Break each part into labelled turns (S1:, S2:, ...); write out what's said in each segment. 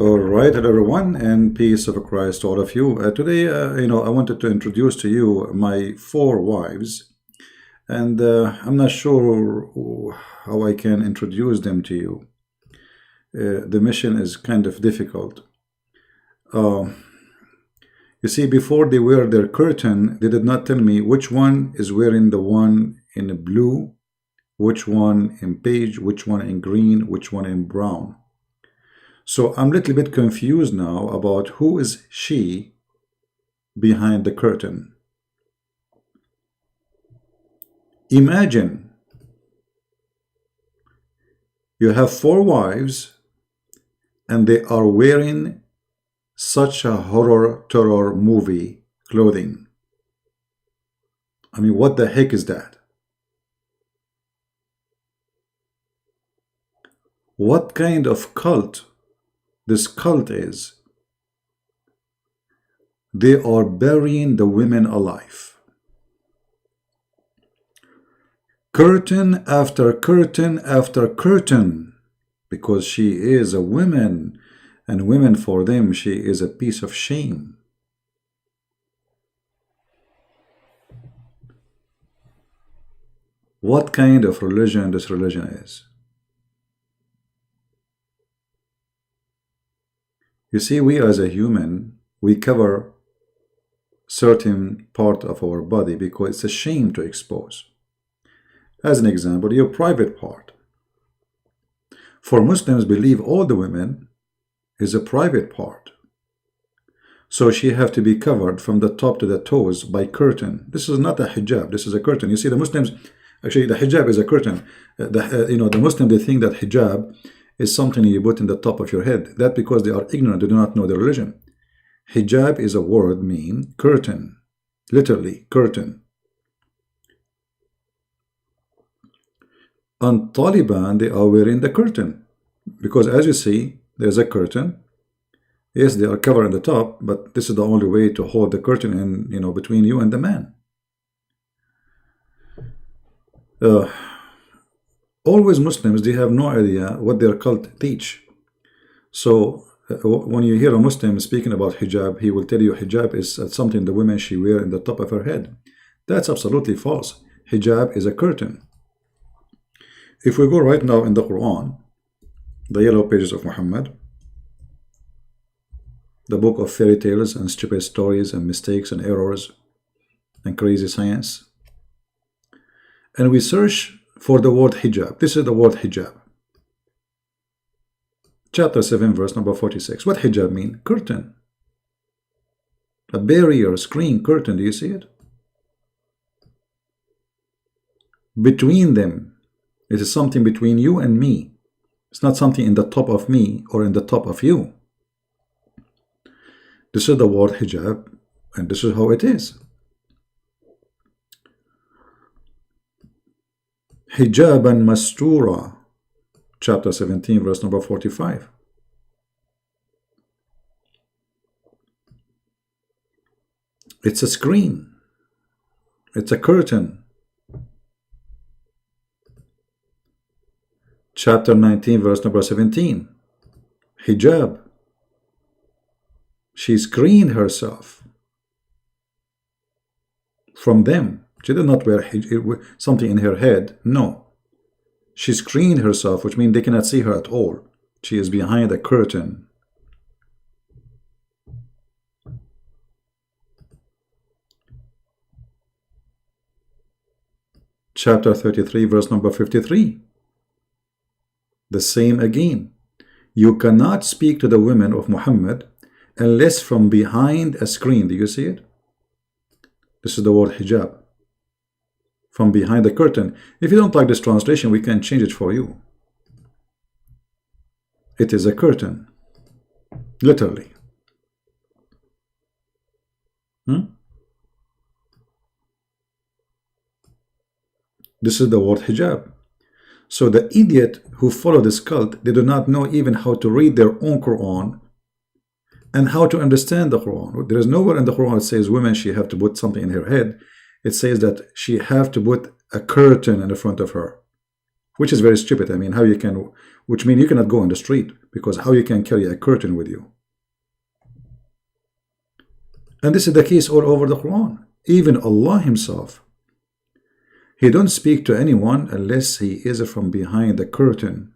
S1: All right, hello everyone, and peace of Christ to all of you. Today, I wanted to introduce to you my 4 wives, and I'm not sure how I can introduce them to you. The mission is kind of difficult. You see, before they wear their curtain, they did not tell me which one is wearing the one in blue, which one in beige, which one in green, which one in brown. So I'm a little bit confused now about who is she behind the curtain. Imagine you have 4 wives and they are wearing such a horror terror movie clothing. I mean, what the heck is that? What kind of cult this cult is? They are burying the women alive. Curtain after curtain after curtain, because she is a woman, and women for them, she is a piece of shame. What kind of religion this religion is? You see, we as a human, we cover certain part of our body because it's a shame to expose. As an example, your private part. For Muslims, believe all the women is a private part. So she have to be covered from the top to the toes by curtain. This is not a hijab, this is a curtain. You see, the Muslims, actually the hijab is a curtain. The Muslims, they think that hijab is something you put in the top of your head. That because they are ignorant, they do not know their religion. Hijab is a word mean curtain, literally curtain. On Taliban, they are wearing the curtain because, as you see, there's a curtain. Yes, they are covered on the top, but this is the only way to hold the curtain in, between you and the man. Always Muslims, they have no idea what their cult teach. So when you hear a Muslim speaking about hijab, he will tell you hijab is something the women she wear in the top of her head. That's absolutely false. Hijab is a curtain. If we go right now in the Quran, the yellow pages of Muhammad, the book of fairy tales and stupid stories and mistakes and errors and crazy science, and we search for the word hijab. This is the word hijab. Chapter 7, verse number 46. What hijab mean? Curtain. A barrier, screen, curtain. Do you see it? Between them. It is something between you and me. It's not something in the top of me or in the top of you. This is the word hijab, and this is how it is. Hijaban mastura, chapter 17, verse number 45. It's a screen. It's a curtain. Chapter 19, verse number 17. Hijab. She screened herself from them. She did not wear something in her head. No. She screened herself, which means they cannot see her at all. She is behind a curtain. Chapter 33, verse number 53. The same again. You cannot speak to the women of Muhammad unless from behind a screen. Do you see it? This is the word hijab. From behind the curtain. If you don't like this translation, we can change it for you. It is a curtain. Literally. This is the word hijab. So the idiot who follow this cult, they do not know even how to read their own Quran and how to understand the Quran. There is nowhere in the Quran it says women, she have to put something in her head. It says that she have to put a curtain in the front of her. which is very stupid. I mean, how you can, which means you cannot go on the street, because how you can carry a curtain with you? And this is the case all over the Quran. Even Allah himself, he don't speak to anyone unless he is from behind the curtain.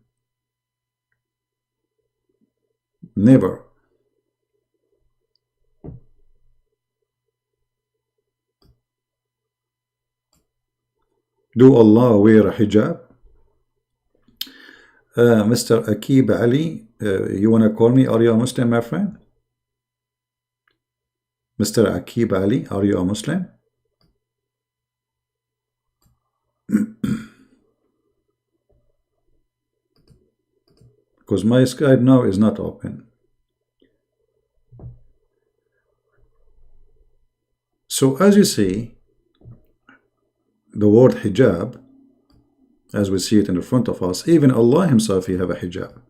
S1: Never. Do Allah wear a hijab? Mr. Akib Ali, you want to call me? Are you a Muslim, my friend? Mr. Akib Ali, are you a Muslim? Because my Skype now is not open. So as you see, the word hijab, as we see it in the front of us, even Allah himself, he have a hijab.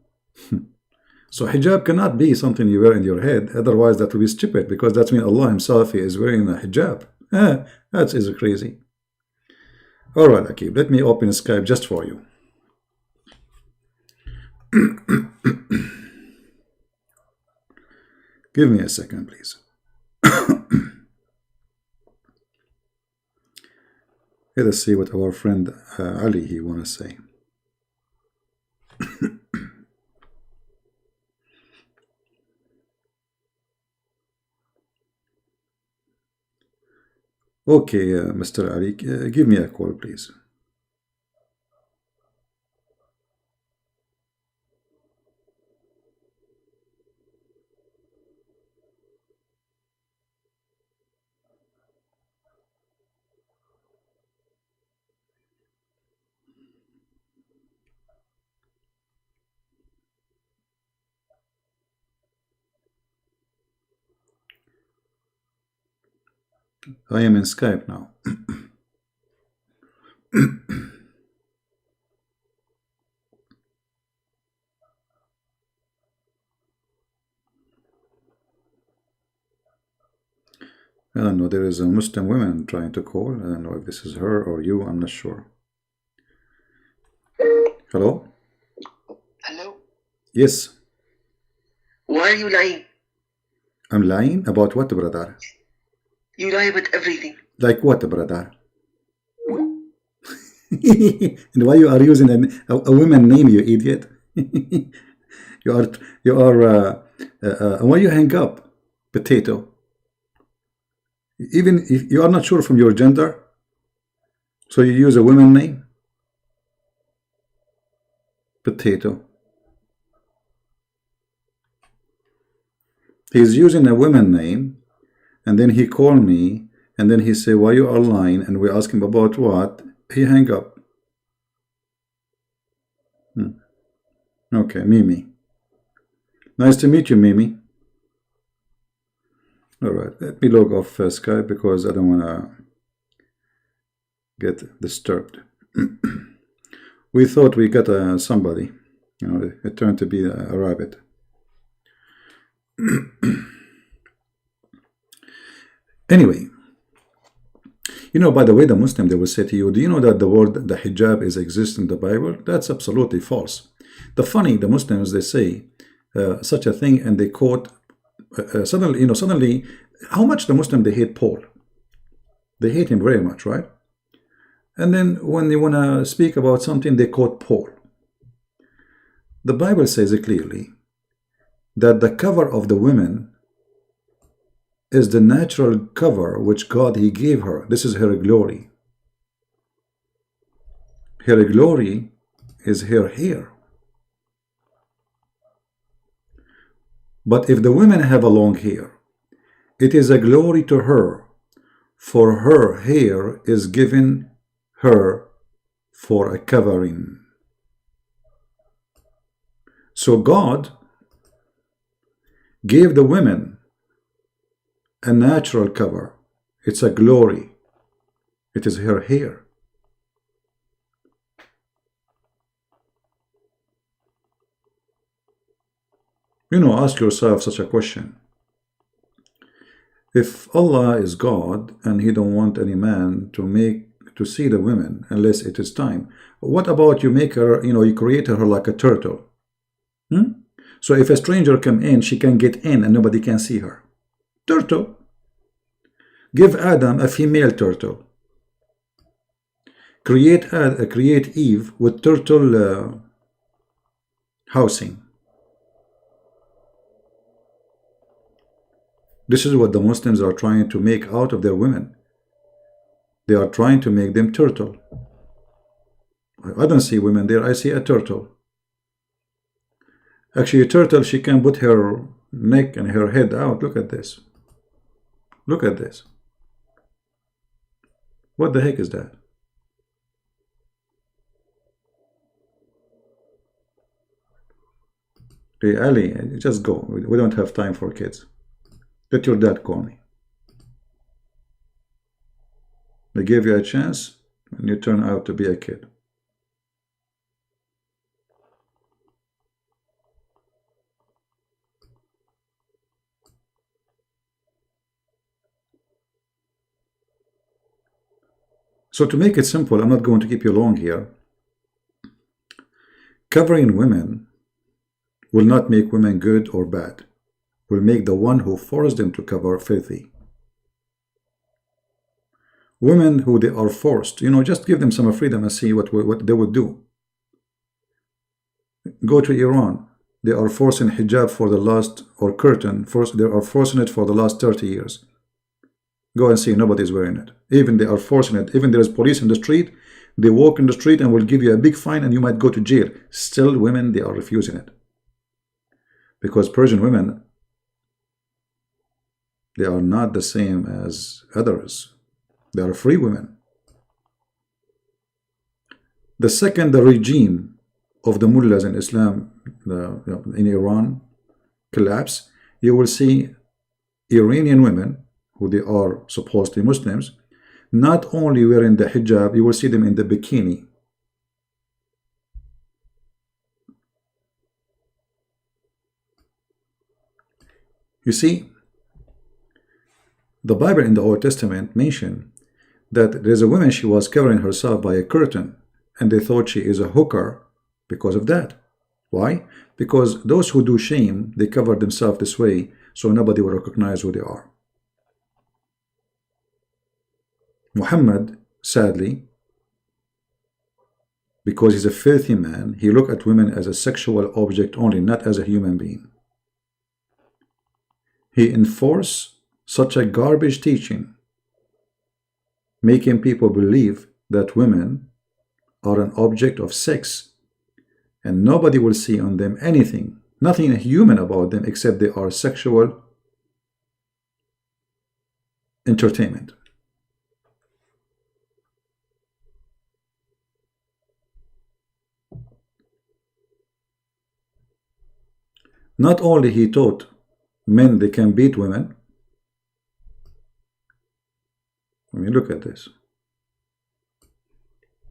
S1: So hijab cannot be something you wear in your head, otherwise that would be stupid, because that means Allah himself, he is wearing a hijab. That is crazy. Alright, Akib, let me open Skype just for you. Give me a second, please. Let us see what our friend Ali he want to say. Okay, Mr. Ali, give me a call, please. I am in Skype now. I don't know, there is a Muslim woman trying to call. I don't know if this is her or you, I'm not sure. Hello?
S2: Hello?
S1: Yes.
S2: Why are you lying?
S1: I'm lying? About what, brother?
S2: You lie about everything.
S1: Like what, brother? And why you are using a woman name, you idiot? Why you hang up, potato? Even if you are not sure from your gender, so you use a woman name? Potato. He's using a woman name, and then he called me, and then he said, why you are lying? And we ask him about what? He hang up. Okay, Mimi. Nice to meet you, Mimi. Alright, let me log off Skype because I don't want to get disturbed. We thought we got somebody. You know, it turned to be a rabbit. Anyway, you know, by the way, the Muslim, they will say to you, do you know that the word, the hijab, exists in the Bible? That's absolutely false. The Muslims, they say such a thing, and they quote, suddenly, how much the Muslim, they hate Paul. They hate him very much, right? And then when they want to speak about something, they quote Paul. The Bible says it clearly that the cover of the women is the natural cover which God, he gave her. This is her glory. Her glory is her hair. But if the women have a long hair, it is a glory to her, for her hair is given her for a covering. So God gave the women a natural cover. It's a glory. It is her hair. You know, ask yourself such a question. If Allah is God and he don't want any man to make to see the women unless it is time. What about you make her, you create her like a turtle? So if a stranger come in, she can get in and nobody can see her. Turtle. Give Adam a female turtle. Create Eve with turtle housing. This is what the Muslims are trying to make out of their women. They are trying to make them turtle. I don't see women there, I see a turtle. Actually, a turtle, she can put her neck and her head out. Look at this. Look at this. What the heck is that? Hey, Ali, just go. We don't have time for kids. Let your dad call me. They gave you a chance and you turn out to be a kid. So to make it simple, I'm not going to keep you long here. Covering women will not make women good or bad. Will make the one who forced them to cover filthy. Women who they are forced, just give them some freedom and see what they would do. Go to Iran. They are forcing hijab for the last, or curtain, they are forcing it for the last 30 years. Go and see, nobody's wearing it. Even they are forcing it. Even there is police in the street, they walk in the street and will give you a big fine and you might go to jail. Still, women, they are refusing it. Because Persian women, they are not the same as others. They are free women. The second the regime of the mullahs in Islam, in Iran, collapse, you will see Iranian women, who they are supposedly Muslims, not only wearing the hijab, you will see them in the bikini. You see, the Bible in the Old Testament mentioned that there's a woman, she was covering herself by a curtain, and they thought she is a hooker because of that. Why? Because those who do shame, they cover themselves this way, so nobody will recognize who they are. Muhammad, sadly, because he's a filthy man, he looked at women as a sexual object only, not as a human being. He enforced such a garbage teaching, making people believe that women are an object of sex, and nobody will see on them anything, nothing human about them except they are sexual entertainment. Not only he taught men they can beat women. I mean, look at this.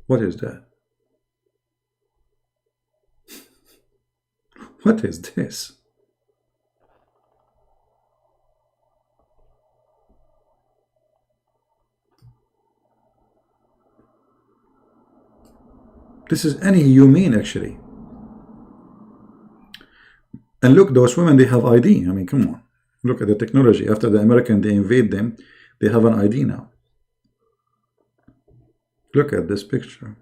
S1: What is that? What is this? This is inhumane, actually. And look, those women, they have ID. I mean, come on. Look at the technology. After the American, they invade them, they have an ID now. Look at this picture.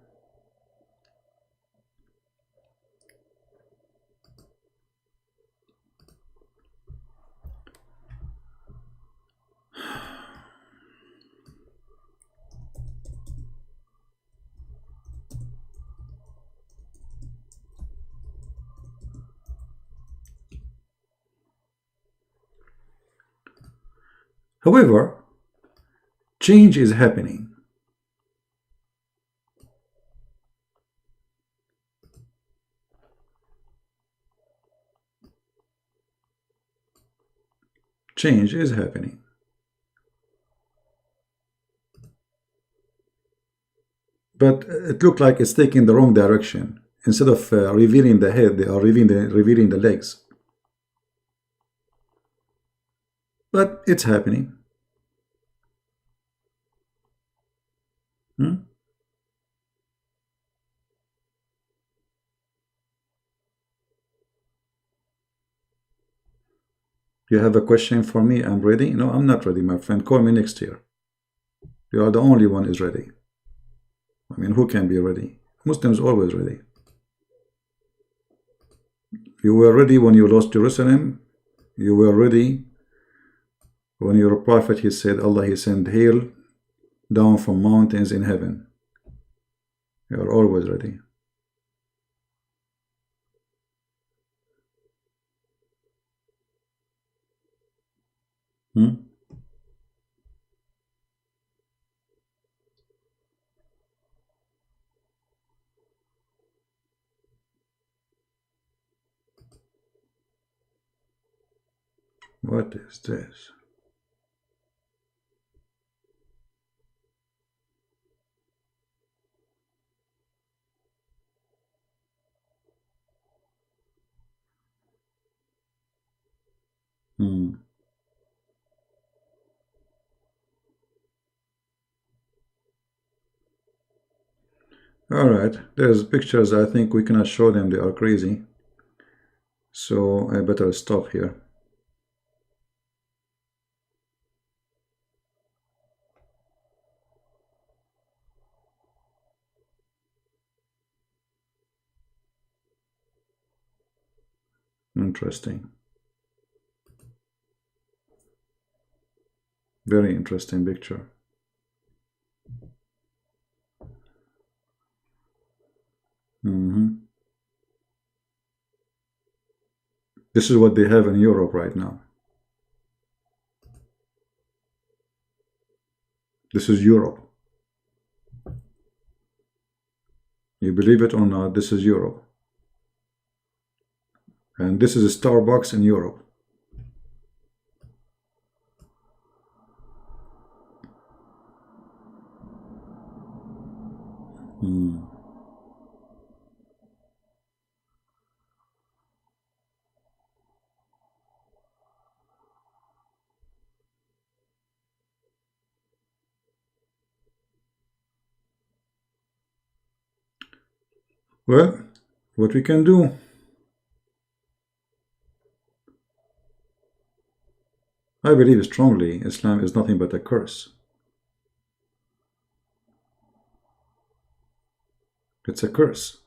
S1: However, change is happening. Change is happening. But it looked like it's taking the wrong direction. Instead of revealing the head, they are revealing the legs. But it's happening. You have a question for me? I'm ready. No, I'm not ready, my friend. Call me next year. You are the only one is ready. I mean, who can be ready? Muslims always ready. You were ready when you lost Jerusalem. You were ready when your prophet, he said, Allah, he sent hail down from mountains in heaven. You are always ready. What is this? All right, there's pictures. I think we cannot show them. They are crazy. So I better stop here. Interesting. Very interesting picture. This is what they have in Europe right now. This is Europe. You believe it or not, this is Europe. And this is a Starbucks in Europe. Well, what we can do, I believe strongly Islam is nothing but a curse. It's a curse.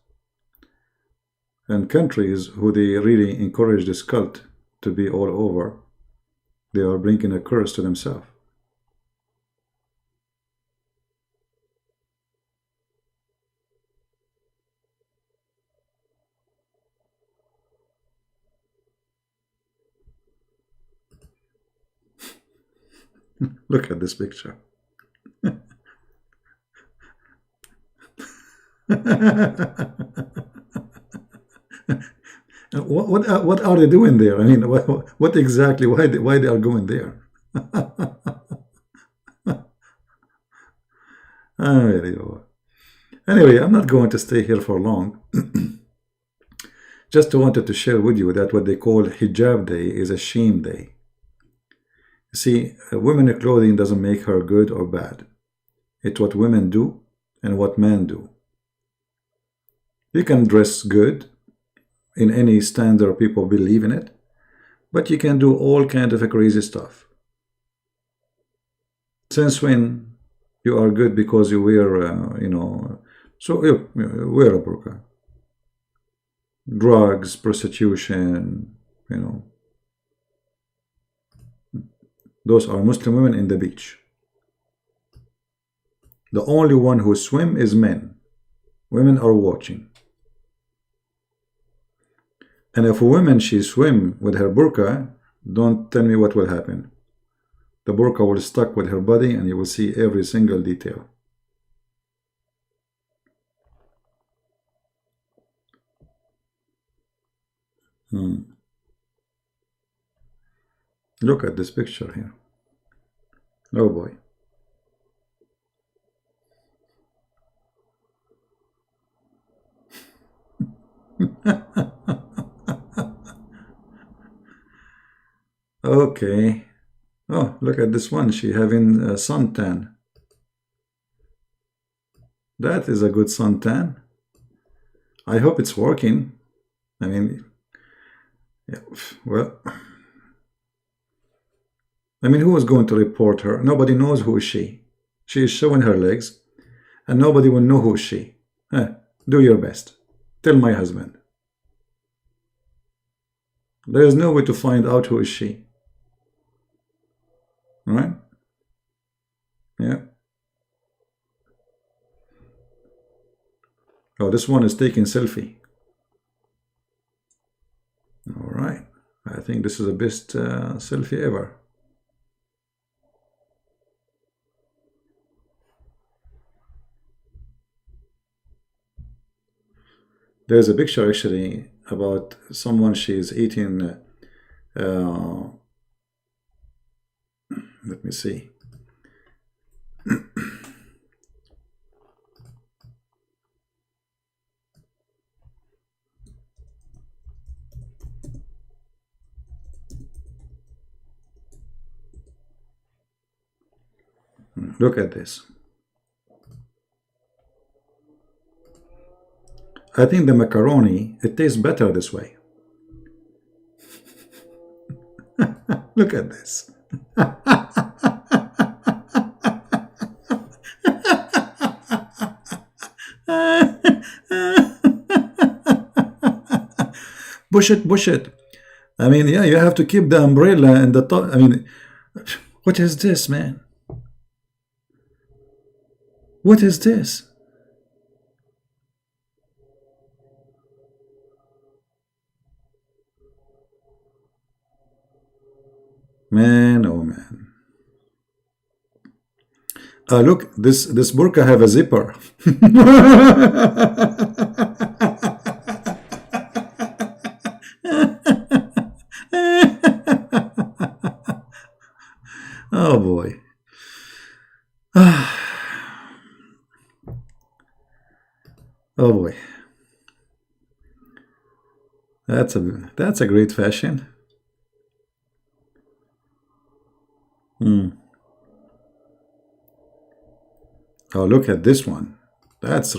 S1: And countries who they really encourage this cult to be all over, they are bringing a curse to themselves. Look at this picture. What are they doing there? I mean, what exactly? Why they are going there? Anyway, I'm not going to stay here for long. Just wanted to share with you that what they call Hijab Day is a shame day. See, women clothing doesn't make her good or bad. It's what women do and what men do. You can dress good in any standard people believe in it, but you can do all kind of crazy stuff. Since when you are good because you wear, so you wear a burqa. Drugs, prostitution, those are Muslim women in the beach. The only one who swim is men. Women are watching. And if a woman she swim with her burqa, don't tell me what will happen. The burqa will stuck with her body and you will see every single detail. Look at this picture here. Oh boy. Okay. Oh, look at this one. She having a suntan. That is a good suntan. I hope it's working. I mean, yeah, well, I mean, who is going to report her? Nobody knows who is she. She is showing her legs, and nobody will know who is she. Do your best. Tell my husband. There is no way to find out who is she. Right? Yeah. Oh, this one is taking selfie. All right. I think this is the best selfie ever. There's a picture actually about someone, she's eating, let me see. Look at this. I think the macaroni, it tastes better this way. Look at this. Push it, push it. I mean, yeah, you have to keep the umbrella and the top. I mean, what is this, man? What is this? Man, oh man. Look, this burqa have a zipper. Oh boy. Oh boy. That's a great fashion. Oh, look at this one. That's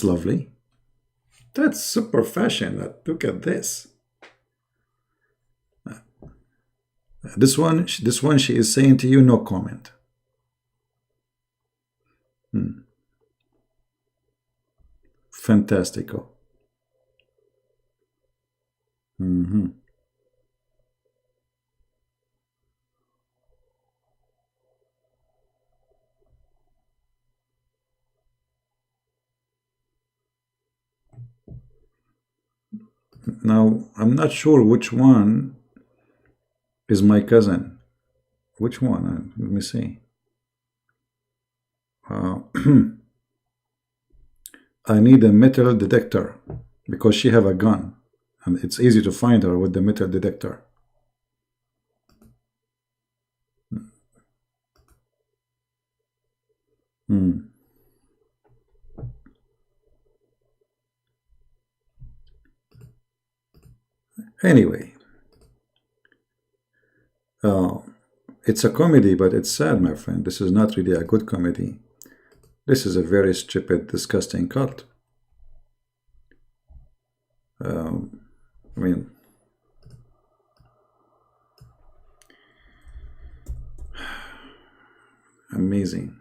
S1: lovely. That's super fashion. Look at this. This one, she is saying to you, no comment. Fantastico. Now, I'm not sure which one is my cousin. Which one? Let me see. I need a metal detector because she have a gun, and it's easy to find her with the metal detector. Anyway, it's a comedy, but it's sad, my friend. This is not really a good comedy. This is a very stupid, disgusting cult. I mean, amazing.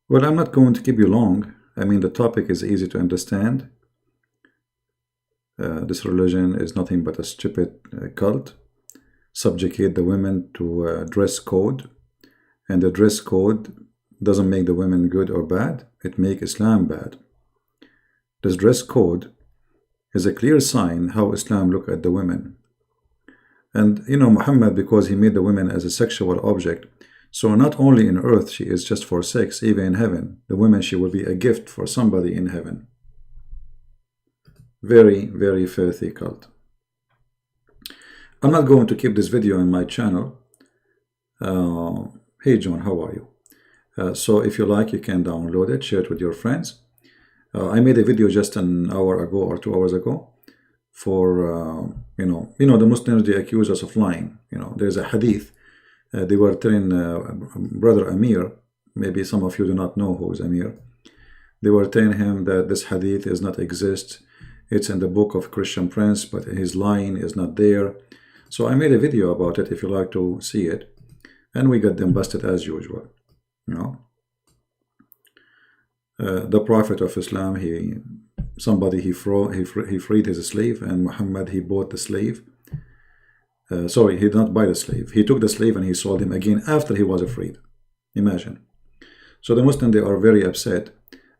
S1: Well, I'm not going to keep you long. I mean, the topic is easy to understand. This religion is nothing but a stupid cult. Subjugate the women to a dress code. And the dress code doesn't make the women good or bad. It makes Islam bad. This dress code is a clear sign how Islam look at the women. And, you know, Muhammad, because he made the women as a sexual object, so not only in earth she is just for sex, even in heaven, the women, she will be a gift for somebody in heaven. Very, very filthy cult. I'm not going to keep this video in my channel. Hey John, how are you? So if you like, you can download it, share it with your friends. I made a video just an hour ago or 2 hours ago for The Muslims, they accuse us of lying. There's a hadith. They were telling Brother Amir, maybe some of you do not know who is Amir. They were telling him that this hadith does not exist. It's in the book of Christian Prince, but his line is not there. So I made a video about it if you like to see it. And we got them busted as usual. The Prophet of Islam, he freed his slave, and Muhammad, he bought the slave. Sorry, he did not buy the slave. He took the slave and he sold him again after he was freed. Imagine. So the Muslims, they are very upset,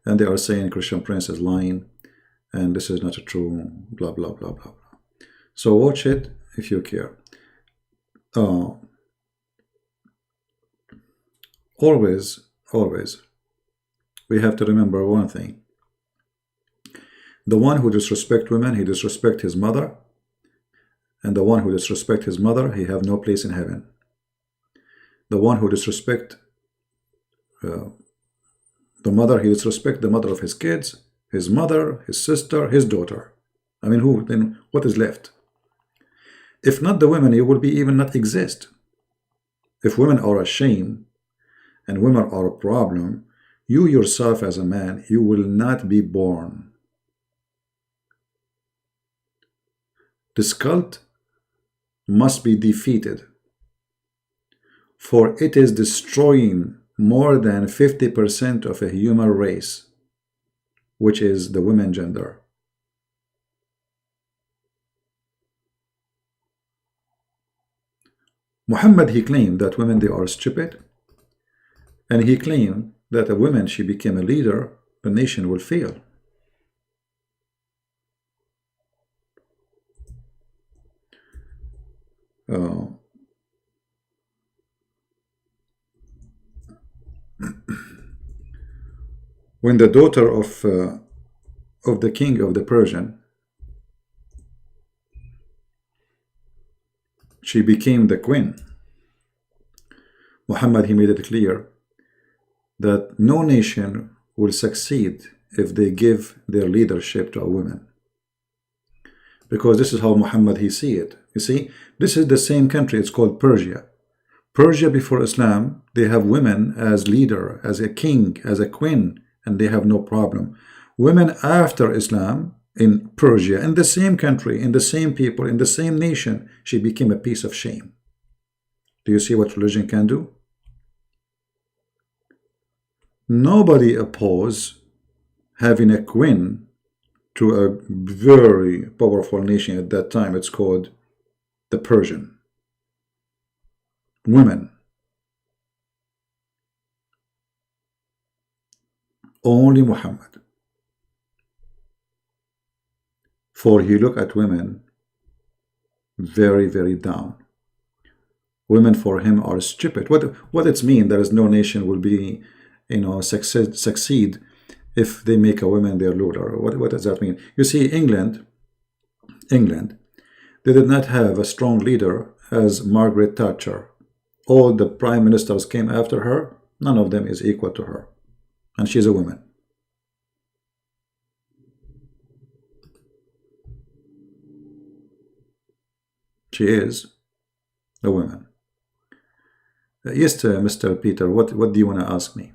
S1: and they are saying Christian Prince is lying, and this is not true, blah, blah, blah, blah, blah. So watch it if you care. Always, we have to remember one thing. The one who disrespects women, he disrespects his mother. And the one who disrespects his mother, he have no place in heaven. The one who disrespects the mother, he disrespects the mother of his kids, his mother, his sister, his daughter. I mean, who then? What is left? If not the women, you will be even not exist. If women are a shame and women are a problem, you yourself as a man, you will not be born. This cult must be defeated, for it is destroying more than 50% of a human race, which is the women gender. Muhammad, he claimed that women, they are stupid, and he claimed that a woman, she became a leader, the nation will fail. When the daughter of the king of the Persian, she became the queen, Muhammad, he made it clear that no nation will succeed if they give their leadership to a woman. Because this is how Muhammad, he see it. You see, this is the same country, it's called Persia. Persia before Islam, they have women as leader, as a king, as a queen, and they have no problem. Women after Islam in Persia, in the same country, in the same people, in the same nation, she became a piece of shame. Do you see what religion can do? Nobody oppose having a queen to a very powerful nation at that time. It's called the Persian. Women. Only Muhammad. For he looked at women very, very down. Women for him are stupid. What it means? There is no nation will be, succeed if they make a woman their ruler. What does that mean? You see, England, they did not have a strong leader as Margaret Thatcher. All the prime ministers came after her. None of them is equal to her. And she's a woman. She is a woman. Yes, Mr. Peter, what do you want to ask me?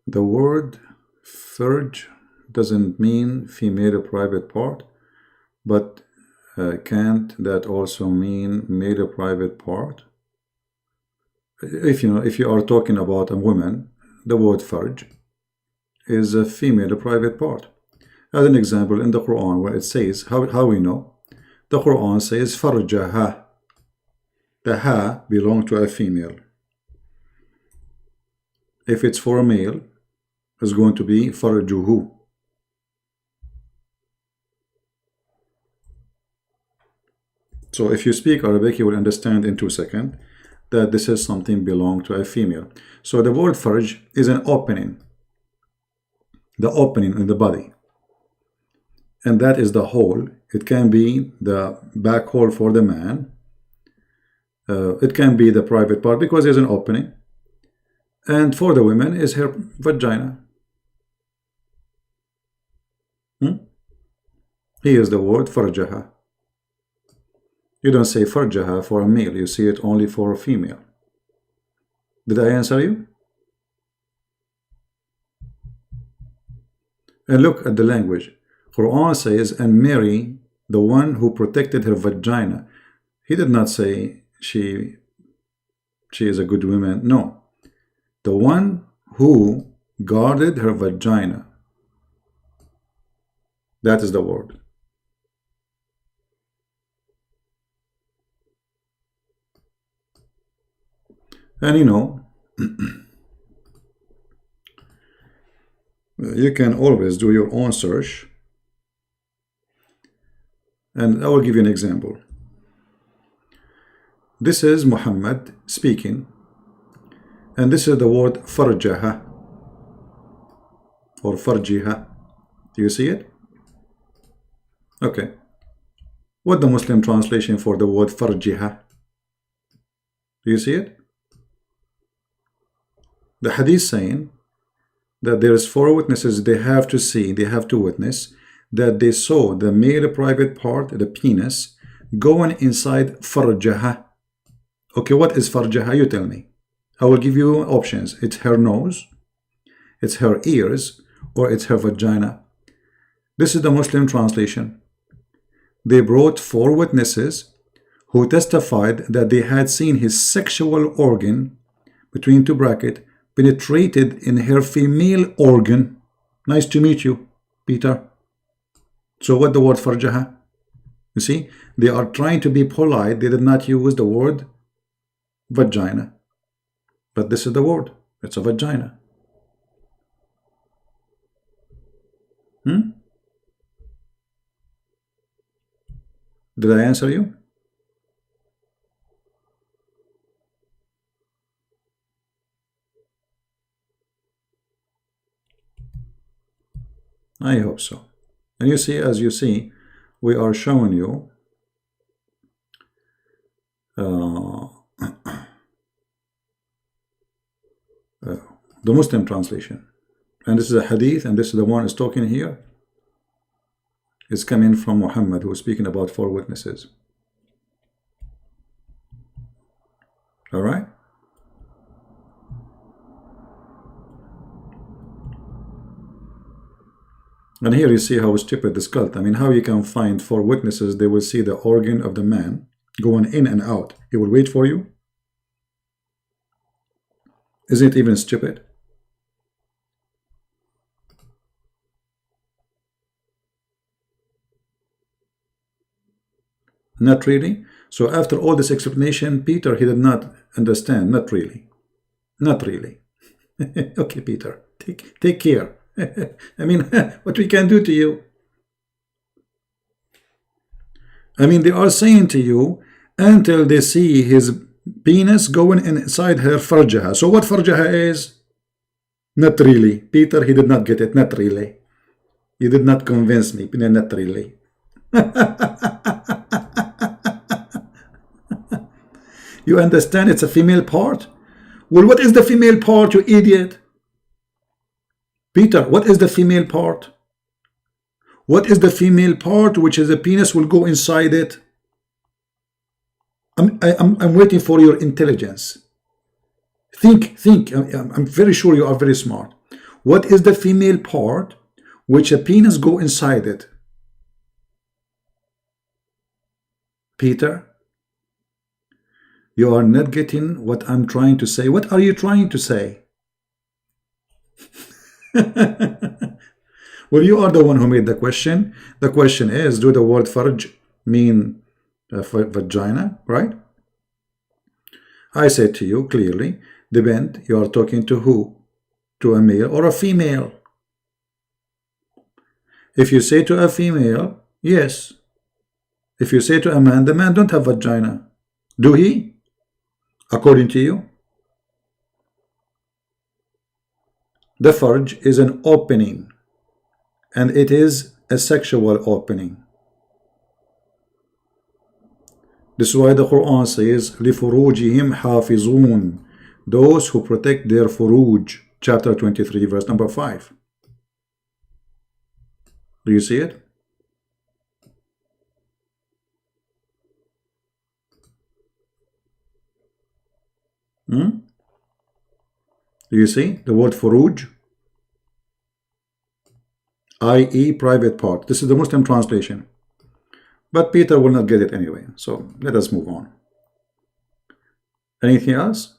S1: The word farj doesn't mean female private part, but can't that also mean male private part? If you are talking about a woman, the word farj is a female private part. As an example, in the Quran, where it says, how we know? The Quran says farjaha. The ha belongs to a female. If it's for a male, it's going to be farjuhu. So if you speak Arabic, you will understand in 2 seconds that this is something belong to a female. So the word farj is an opening. The opening in the body. and that is the hole. It can be the back hole for the man. It can be the private part because there's an opening. And for the women is her vagina. Here is the word farjaha. You don't say farjaha for a male, you see it only for a female. Did I answer you? And look at the language. Quran says, and Mary, the one who protected her vagina. He did not say she is a good woman. No. The one who guarded her vagina. That is the word. And you know, you can always do your own search. And I will give you an example. This is Muhammad speaking. And this is the word farjaha or farjiha. Do you see it? Okay. What the Muslim translation for the word farjiha? Do you see it? The hadith saying that there is 4 witnesses they have to see, they have to witness that they saw the male private part, the penis, going inside farjaha. Okay, what is farjaha? You tell me. I will give you options. It's her nose, it's her ears, or it's her vagina. This is the Muslim translation. They brought 4 witnesses who testified that they had seen his sexual organ, between 2 brackets, penetrated in her female organ. Nice to meet you, Peter. So what the word farjaha? You see, they are trying to be polite. They did not use the word vagina. But this is the word. It's a vagina. Did I answer you? I hope so. And you see, as you see, we are showing you the Muslim translation. And this is a hadith, and this is the one is talking here. It's coming from Muhammad, who is speaking about 4 witnesses. All right? And here you see how stupid this cult. I mean, how you can find 4 witnesses, they will see the organ of the man going in and out. He will wait for you. Isn't it even stupid? Not really. So after all this explanation, Peter, he did not understand. Not really. Not really. Okay, Peter, take care. I mean, what we can do to you? I mean, they are saying to you until they see his penis going inside her farjaha. So what farjaha is? Not really. Peter, he did not get it. Not really. You did not convince me. Not really. You understand it's a female part? Well, what is the female part, you idiot? Peter, what is the female part? What is the female part which is a penis will go inside it? I'm waiting for your intelligence. Think. I'm very sure you are very smart. What is the female part which a penis go inside it? Peter, you are not getting what I'm trying to say. What are you trying to say? Well, you are the one who made the question. The question is, do the word farj mean vagina, right? I said to you clearly, depend, you are talking to who? To a male or a female? If you say to a female, yes. If you say to a man, the man don't have vagina. Do he? According to you? The farj is an opening, and it is a sexual opening. This is why the Quran says لِفُرُوجِهِمْ حَافِظُونَ, those who protect their furuj, chapter 23 verse number 5. Do you see it? Do you see the word furuj? i.e. private part. This is the Muslim translation. But Peter will not get it anyway. So let us move on. Anything else?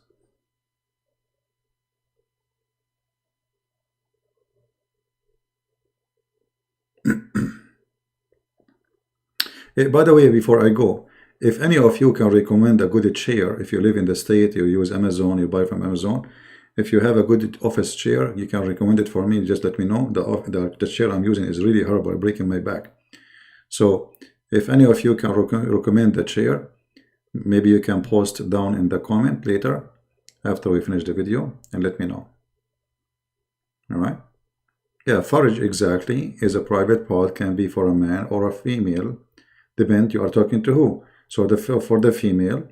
S1: By the way, before I go, if any of you can recommend a good chair, if you live in the state, you use Amazon, you buy from Amazon, if you have a good office chair, you can recommend it for me, just let me know. The chair I'm using is really horrible, breaking my back. So if any of you can recommend the chair, maybe you can post down in the comment later after we finish the video and let me know. All right? Yeah, farj exactly is a private part, can be for a man or a female, depend you are talking to who. So for the female,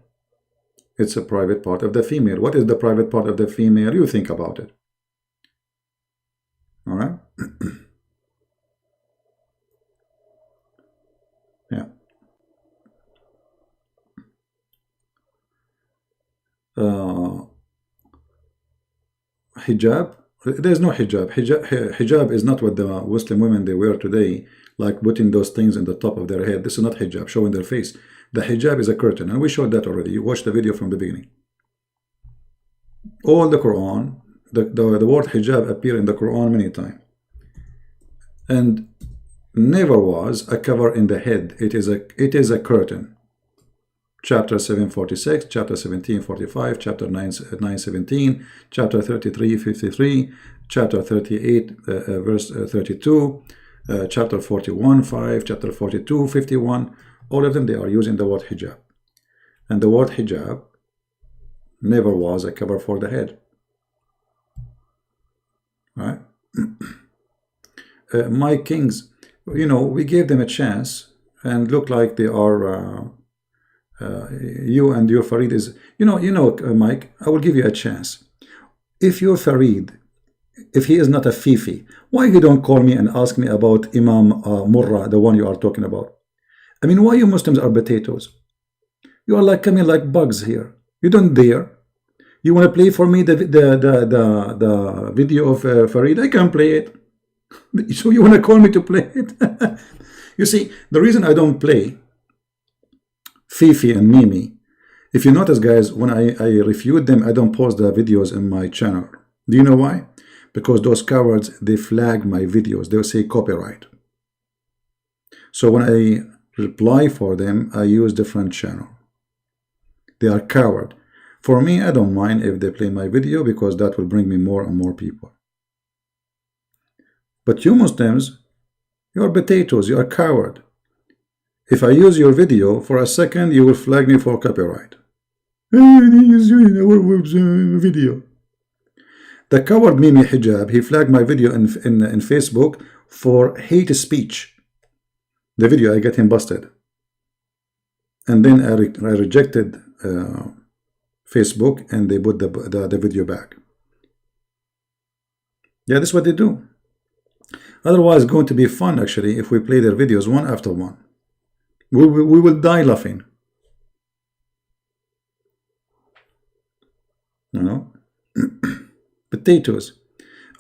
S1: it's a private part of the female. What is the private part of the female? You think about it. All right? Yeah. Hijab. There's no hijab. Hijab is not what the Muslim women they wear today, like putting those things in the top of their head. This is not hijab, showing their face. The hijab is a curtain, and we showed that already. You watched the video from the beginning. All the Quran, the word hijab appear in the Quran many times, and never was a cover in the head. It is a curtain. Chapter 746, chapter 1745, chapter 917, chapter 3353, chapter 38 verse 32, chapter 41:5, chapter 42:51. All of them, they are using the word hijab, and the word hijab never was a cover for the head. Right? My kings, you know, we gave them a chance and look like they are. You and your Farid is, Mike, I will give you a chance. If your Farid, if he is not a Fifi, why you don't call me and ask me about Imam Murrah, the one you are talking about? I mean, why you Muslims are potatoes? You are like coming like bugs here. You don't dare. You want to play for me the video of Farid? I can play it. So you want to call me to play it? You see, the reason I don't play Fifi and Mimi, if you notice, guys, when I refute them, I don't post the videos in my channel. Do you know why? Because those cowards, they flag my videos. They'll say copyright. So when I reply for them, I use different channel. They are coward. For me, I don't mind if they play my video, because that will bring me more and more people. But you Muslims, you are potatoes, you are coward. If I use your video for a second, you will flag me for copyright. He is using our video. The coward Mimi Hijab, he flagged my video in Facebook for hate speech. The video, I get him busted. And then I rejected Facebook, and they put the video back. Yeah, that's what they do. Otherwise, it's going to be fun, actually, if we play their videos one after one. We will die laughing. You know? Potatoes.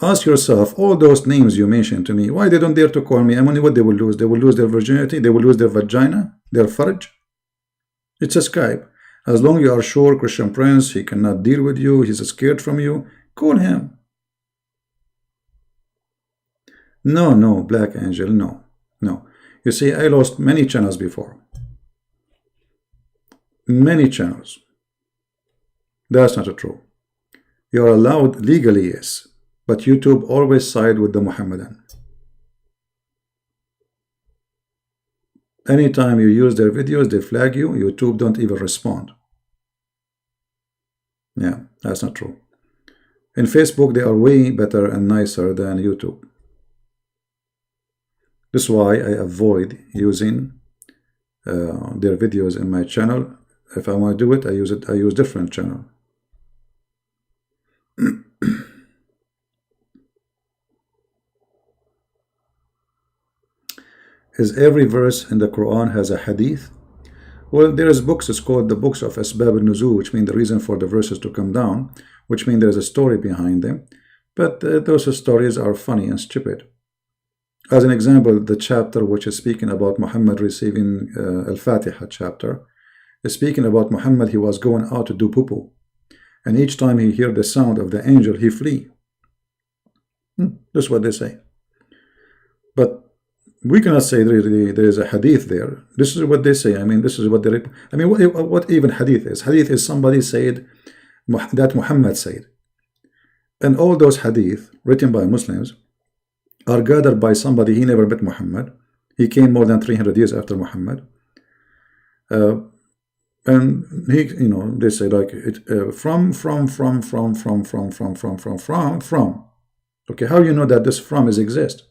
S1: Ask yourself, all those names you mentioned to me, why they don't dare to call me? I mean, what they will lose? They will lose their virginity? They will lose their vagina? Their farj? It's a Skype. As long as you are sure Christian Prince, he cannot deal with you, he's scared from you, call him. No, Black Angel, no. You see, I lost many channels before. Many channels. That's not true. You are allowed legally, yes, but YouTube always side with the Muhammadan. Anytime you use their videos, they flag you. YouTube don't even respond. Yeah, that's not true. In Facebook, they are way better and nicer than YouTube. This is why I avoid using their videos in my channel. If I want to do it, I use different channel. Is every verse in the Quran has a hadith? Well, there is books, it's called the books of Asbab al-Nuzul, which mean the reason for the verses to come down, which mean there's a story behind them. But those stories are funny and stupid. As an example, the chapter which is speaking about Muhammad receiving Al-Fatiha chapter is speaking about Muhammad. He was going out to do poo-poo, and each time he heard the sound of the angel, he flee. That's what they say. But we cannot say there is a hadith there. This is what they say. I mean, this is what they. I mean, what even hadith is? Hadith is somebody said that Muhammad said, and all those hadith written by Muslims are gathered by somebody. He never met Muhammad. He came more than 300 years after Muhammad, and he, they say like it from. Okay, how you know that this from is exist?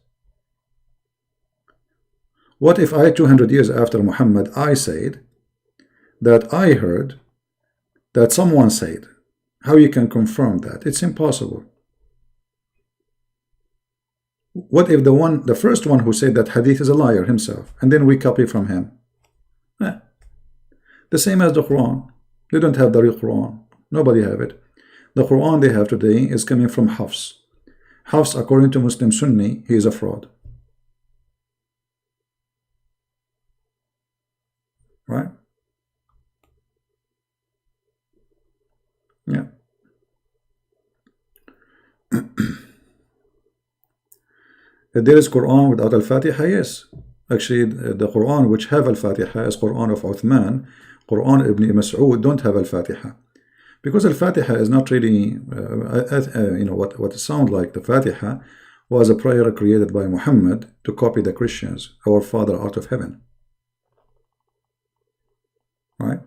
S1: What if I 200 years after Muhammad I said that I heard that someone said? How you can confirm that? It's impossible. What if the first one who said that hadith is a liar himself, and then we copy from him? The same as the Quran. They don't have the real Quran. Nobody have it. The Quran they have today is coming from Hafs. Hafs, according to Muslim Sunni, he is a fraud. Right? Yeah. There is Quran without Al-Fatiha, yes. Actually, the Quran which have Al-Fatiha is Quran of Uthman, Quran Ibn Mas'ud don't have Al-Fatiha. Because Al-Fatiha is not really, what it sounds like. The Fatiha was a prayer created by Muhammad to copy the Christians, our Father out of heaven. Right?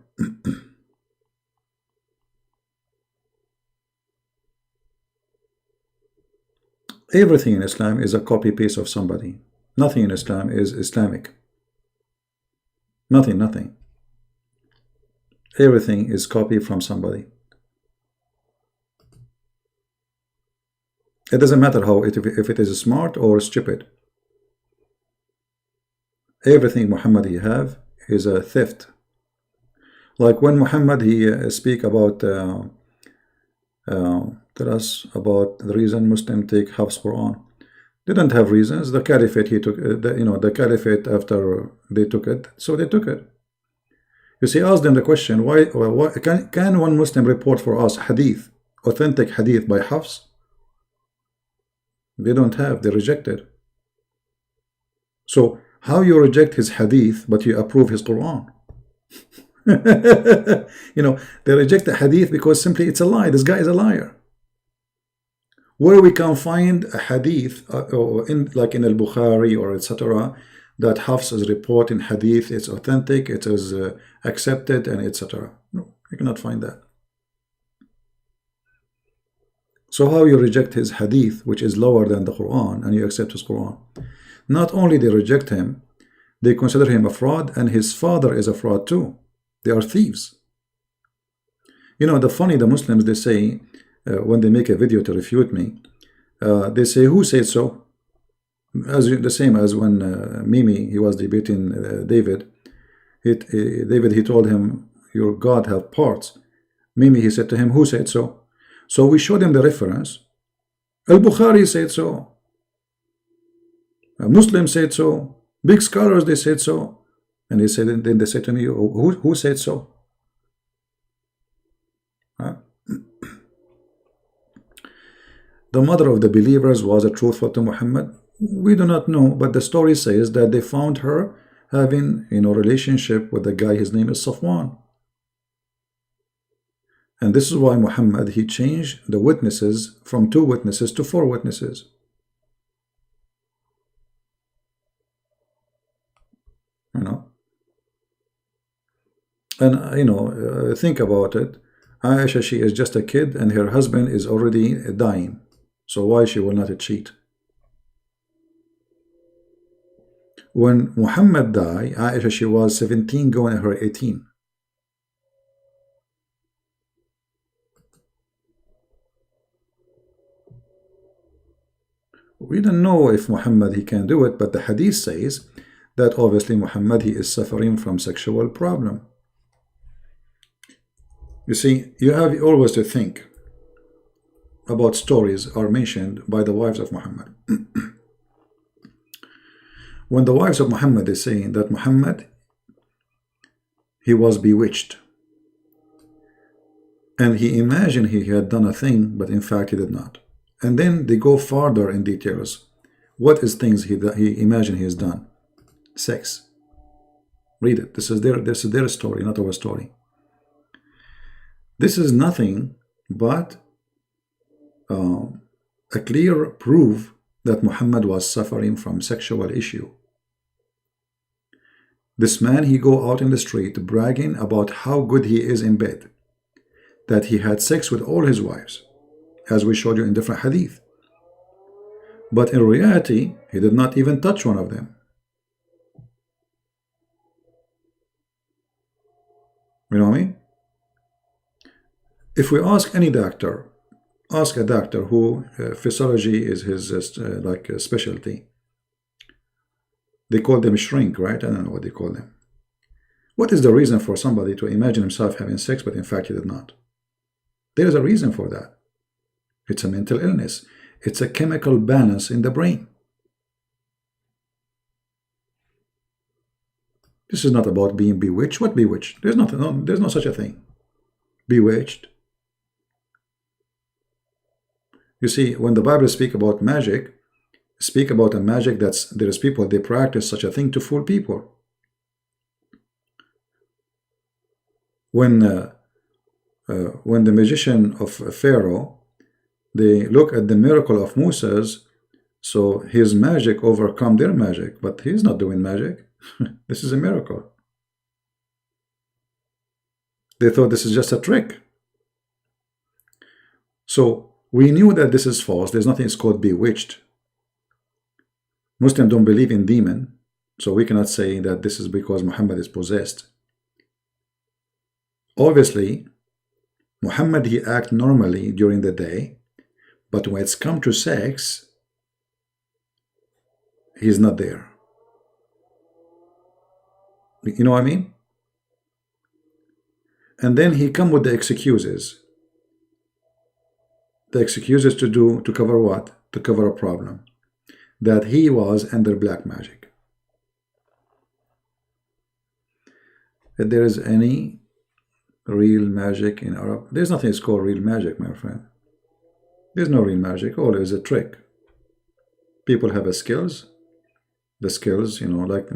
S1: Everything in Islam is a copy-paste of somebody. Nothing in Islam is Islamic. Nothing. Everything is copied from somebody. It doesn't matter if it is smart or stupid. Everything Muhammad he have is a theft. Like when Muhammad he speak about tell us about the reason Muslims take Hafs Quran. They don't have reasons. The caliphate he took, the caliphate after they took it, so they took it. You see, ask them the question: why can one Muslim report for us hadith, authentic hadith by Hafs? They don't have. They rejected. So how you reject his hadith but you approve his Quran? They reject the hadith because simply it's a lie. This guy is a liar. Where we can find a hadith like in al-Bukhari or etc. that Hafs is reporting hadith, it's authentic, it is accepted, and etc. No, you cannot find that. So how you reject his hadith, which is lower than the Quran, and you accept his Quran? Not only they reject him, they consider him a fraud, and his father is a fraud too. They are thieves. The Muslims, they say, when they make a video to refute me, they say, who said so? The same as when Mimi, he was debating David. David, he told him, your God have parts. Mimi, he said to him, who said so? So we showed him the reference. Al-Bukhari said so. Muslims said so. Big scholars, they said so. And then they said to me, who said so? Huh? The mother of the believers was a truthful to Muhammad. We do not know, but the story says that they found her having relationship with the guy. His name is Safwan. And this is why Muhammad, he changed the witnesses from 2 witnesses to 4 witnesses. And think about it. Aisha, she is just a kid and her husband is already dying. So why she will not cheat? When Muhammad died, Aisha, she was 17 going to her 18. We don't know if Muhammad he can do it, but the hadith says that obviously Muhammad he is suffering from sexual problem. You see, you have always to think about stories are mentioned by the wives of Muhammad. When the wives of Muhammad is saying that Muhammad he was bewitched, and he imagined he had done a thing, but in fact he did not. And then they go further in details. What is things he imagined he has done? Sex. Read it. This is their story, not our story. This is nothing but a clear proof that Muhammad was suffering from sexual issue. This man, he go out in the street bragging about how good he is in bed, that he had sex with all his wives, as we showed you in different hadith. But in reality, he did not even touch one of them. You know what I mean? If we ask any doctor, ask a doctor who physiology is his specialty. They call them shrink, right? I don't know what they call them. What is the reason for somebody to imagine himself having sex, but in fact he did not? There is a reason for that. It's a mental illness. It's a chemical balance in the brain. This is not about being bewitched. What bewitched? There's nothing. No, there's no such a thing. Bewitched. You see, when the Bible speaks about magic, speak about a magic there is people, they practice such a thing to fool people. When the magician of Pharaoh, they look at the miracle of Moses, so his magic overcome their magic, but he's not doing magic. This is a miracle. They thought this is just a trick. So we knew that this is false. There's nothing it's called bewitched. Muslims don't believe in demon, so we cannot say that this is because Muhammad is possessed. Obviously, Muhammad he act normally during the day, but when it's come to sex, he's not there. You know what I mean? And then he come with the excuses. The excuses to cover what? To cover a problem. That he was under black magic. If there is any real magic in Arab, there's nothing that's called real magic, my friend. There's no real magic. All is a trick. People have a skills. The skills, you know, like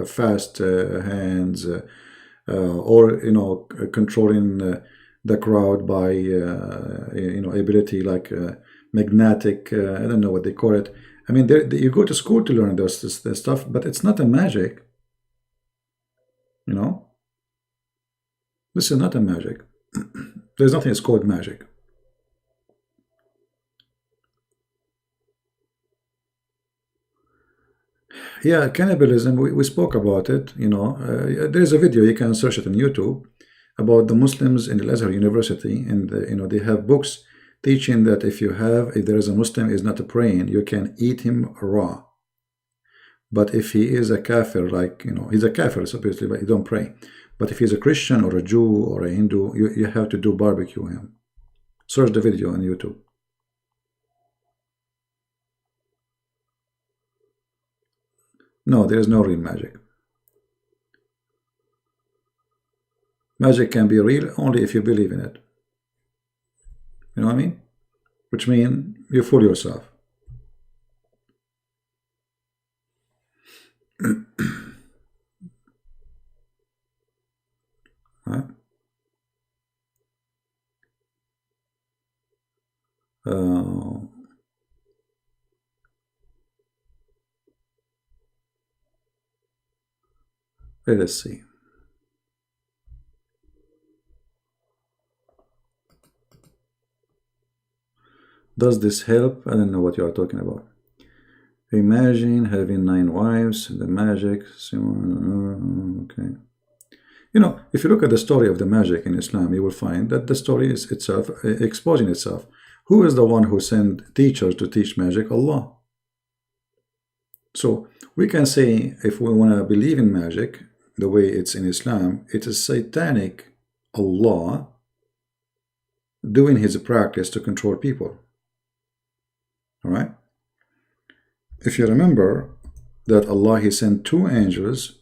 S1: fast hands, or you know, controlling the crowd by you know, ability like magnetic. I don't know what they call it. I mean, you go to school to learn this stuff, but it's not a magic. You know, this is not a magic. There's nothing that's called magic. Yeah, cannibalism, we spoke about it, you know. There's a video, you can search it on YouTube, about the Muslims in Al-Azhar University, and you know, they have books teaching that if there is a Muslim is not praying, you can eat him raw. But if he is a kafir, like, you know, he's a kafir supposedly, but he don't pray. But if he's a Christian or a Jew or a Hindu, you have to do barbecue him. Search the video on YouTube. No, there is no real magic. Magic can be real only if you believe in it. You know what I mean? Which means you fool yourself. Right? Let us see. Does this help? I don't know what you are talking about. Imagine having 9 wives, the magic. Okay. You know, if you look at the story of the magic in Islam, you will find that the story is itself exposing itself. Who is the one who sent teachers to teach magic? Allah. So we can say, if we want to believe in magic the way it's in Islam, it is satanic Allah doing his practice to control people. All right? If you remember that Allah, he sent 2 angels,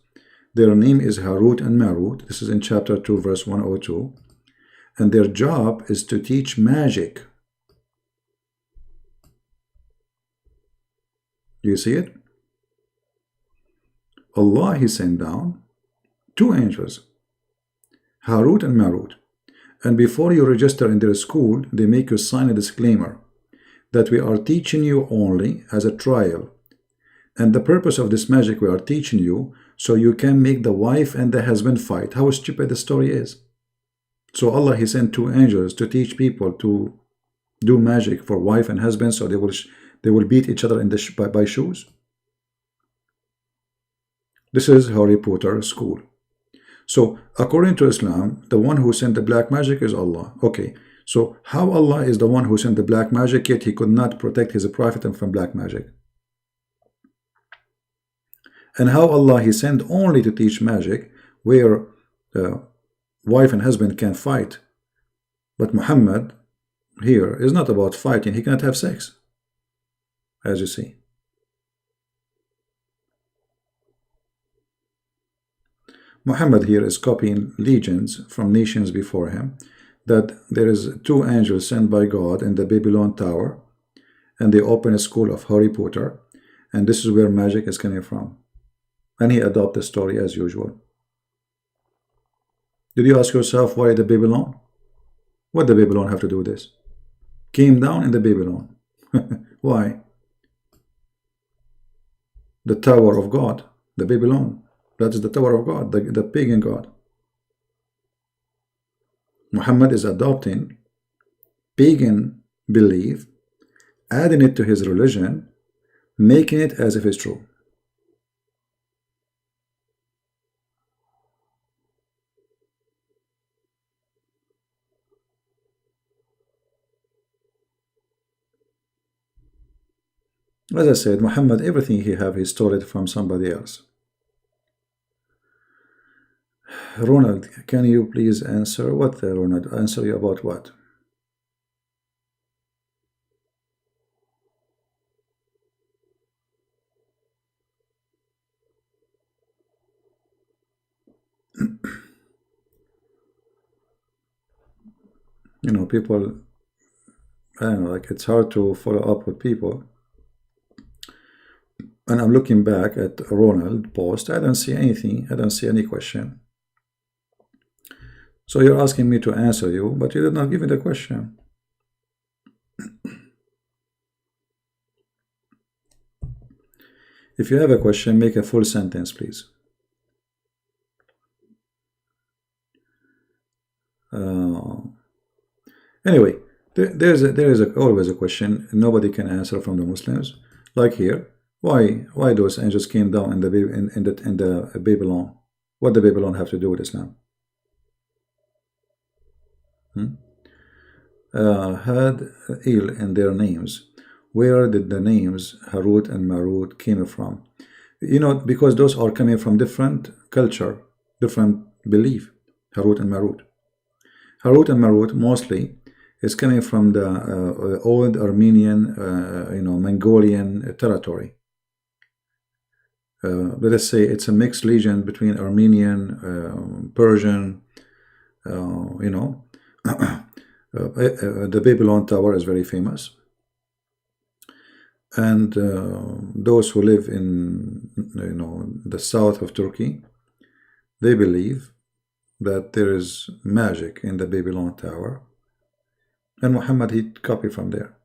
S1: their name is Harut and Marut. This is in chapter 2, verse 102. And their job is to teach magic. You see it? Allah, he sent down 2 angels, Harut and Marut. And before you register in their school, they make you sign a disclaimer that we are teaching you only as a trial. And the purpose of this magic we are teaching you so you can make the wife and the husband fight. How stupid the story is. So Allah, he sent 2 angels to teach people to do magic for wife and husband, so they will beat each other in the by shoes. This is Harry Potter school. So according to Islam, the one who sent the black magic is Allah. Okay, so how Allah is the one who sent the black magic, yet he could not protect his prophet from black magic? And how Allah, he sent only to teach magic where wife and husband can fight, but Muhammad here is not about fighting. He cannot have sex, as you see. Muhammad here is copying legends from nations before him, that there is 2 angels sent by God in the Babylon Tower, and they open a school of Harry Potter, and this is where magic is coming from. And he adopted the story as usual. Did you ask yourself why the Babylon? What did Babylon have to do with this? Came down in the Babylon. Why? The Tower of God, the Babylon. That is the Tower of God, the pagan God. Muhammad is adopting pagan belief, adding it to his religion, making it as if it's true. As I said, Muhammad, everything he have, he stole it from somebody else. Ronald, can you please answer? What, Ronald? Answer you about what? You know, people, I don't know, like it's hard to follow up with people. And I'm looking back at Ronald post. I don't see anything. I don't see any question. So you're asking me to answer you, but you did not give me the question. If you have a question, make a full sentence, please. Anyway, there is always a question nobody can answer from the Muslims. Like here, why those angels came down in the Babylon? What did Babylon have to do with Islam? Had ill in their names. Where did the names Harut and Marut came from? You know, because those are coming from different culture, different belief. Harut and Marut. Harut and Marut mostly is coming from the old Armenian, Mongolian territory. Let us say it's a mixed legion between Armenian, Persian, the Babylon Tower is very famous, and those who live in the south of Turkey, they believe that there is magic in the Babylon Tower, and Muhammad, he copied from there.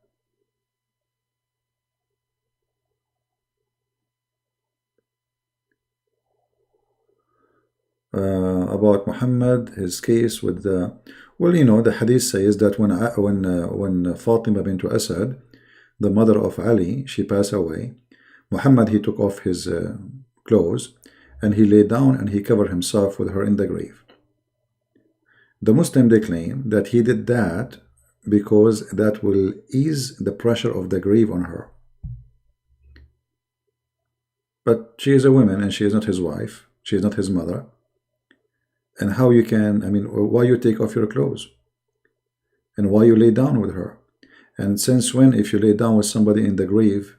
S1: About Muhammad, his case with the, the hadith says that when Fatima bint Asad, the mother of Ali, she passed away, Muhammad, he took off his clothes and he lay down and he covered himself with her in the grave. The Muslim, they claim that he did that because that will ease the pressure of the grave on her. But she is a woman and she is not his wife. She is not his mother. And how you can, I mean, why you take off your clothes? And why you lay down with her? And since when, if you lay down with somebody in the grave,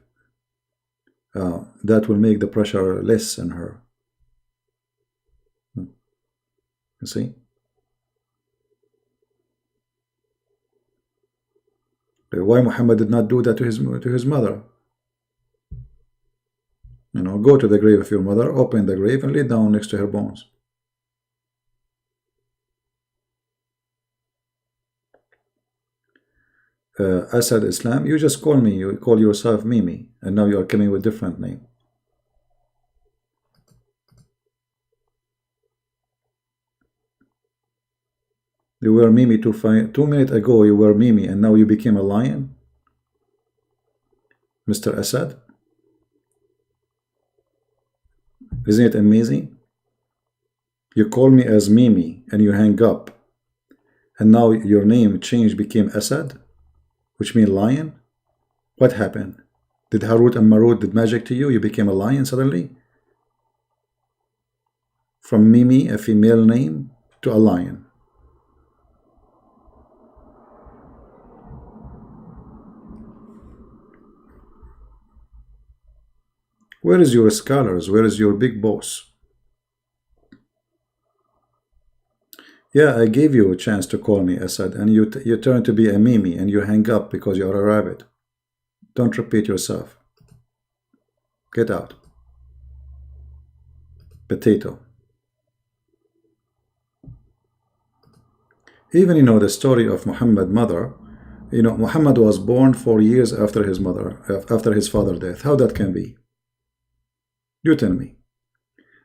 S1: that will make the pressure less on her? You see? Why Muhammad did not do that to his mother? You know, go to the grave of your mother, open the grave, and lay down next to her bones. Asad Islam, you just call me, you call yourself Mimi, and now you are coming with different name. You were Mimi 2 minutes ago, you were Mimi, and now you became a lion? Mr. Asad? Isn't it amazing? You call me as Mimi and you hang up, and now your name changed, became Asad, which means lion. What happened? Did Harut and Marut did magic to you? You became a lion suddenly? From Mimi, a female name, to a lion. Where is your scholars? Where is your big boss? Yeah, I gave you a chance to call me Asad, and you turn to be a Mimi, and you hang up because you're a rabbit. Don't repeat yourself. Get out. Potato. Even, you know, the story of Muhammad's mother, you know, Muhammad was born 4 years after his father's death. How that can be? You tell me.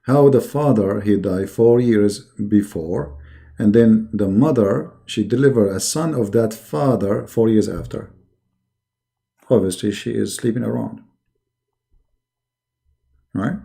S1: How the father, he died 4 years before, and then the mother, she delivered a son of that father 4 years after. Obviously, she is sleeping around. Right?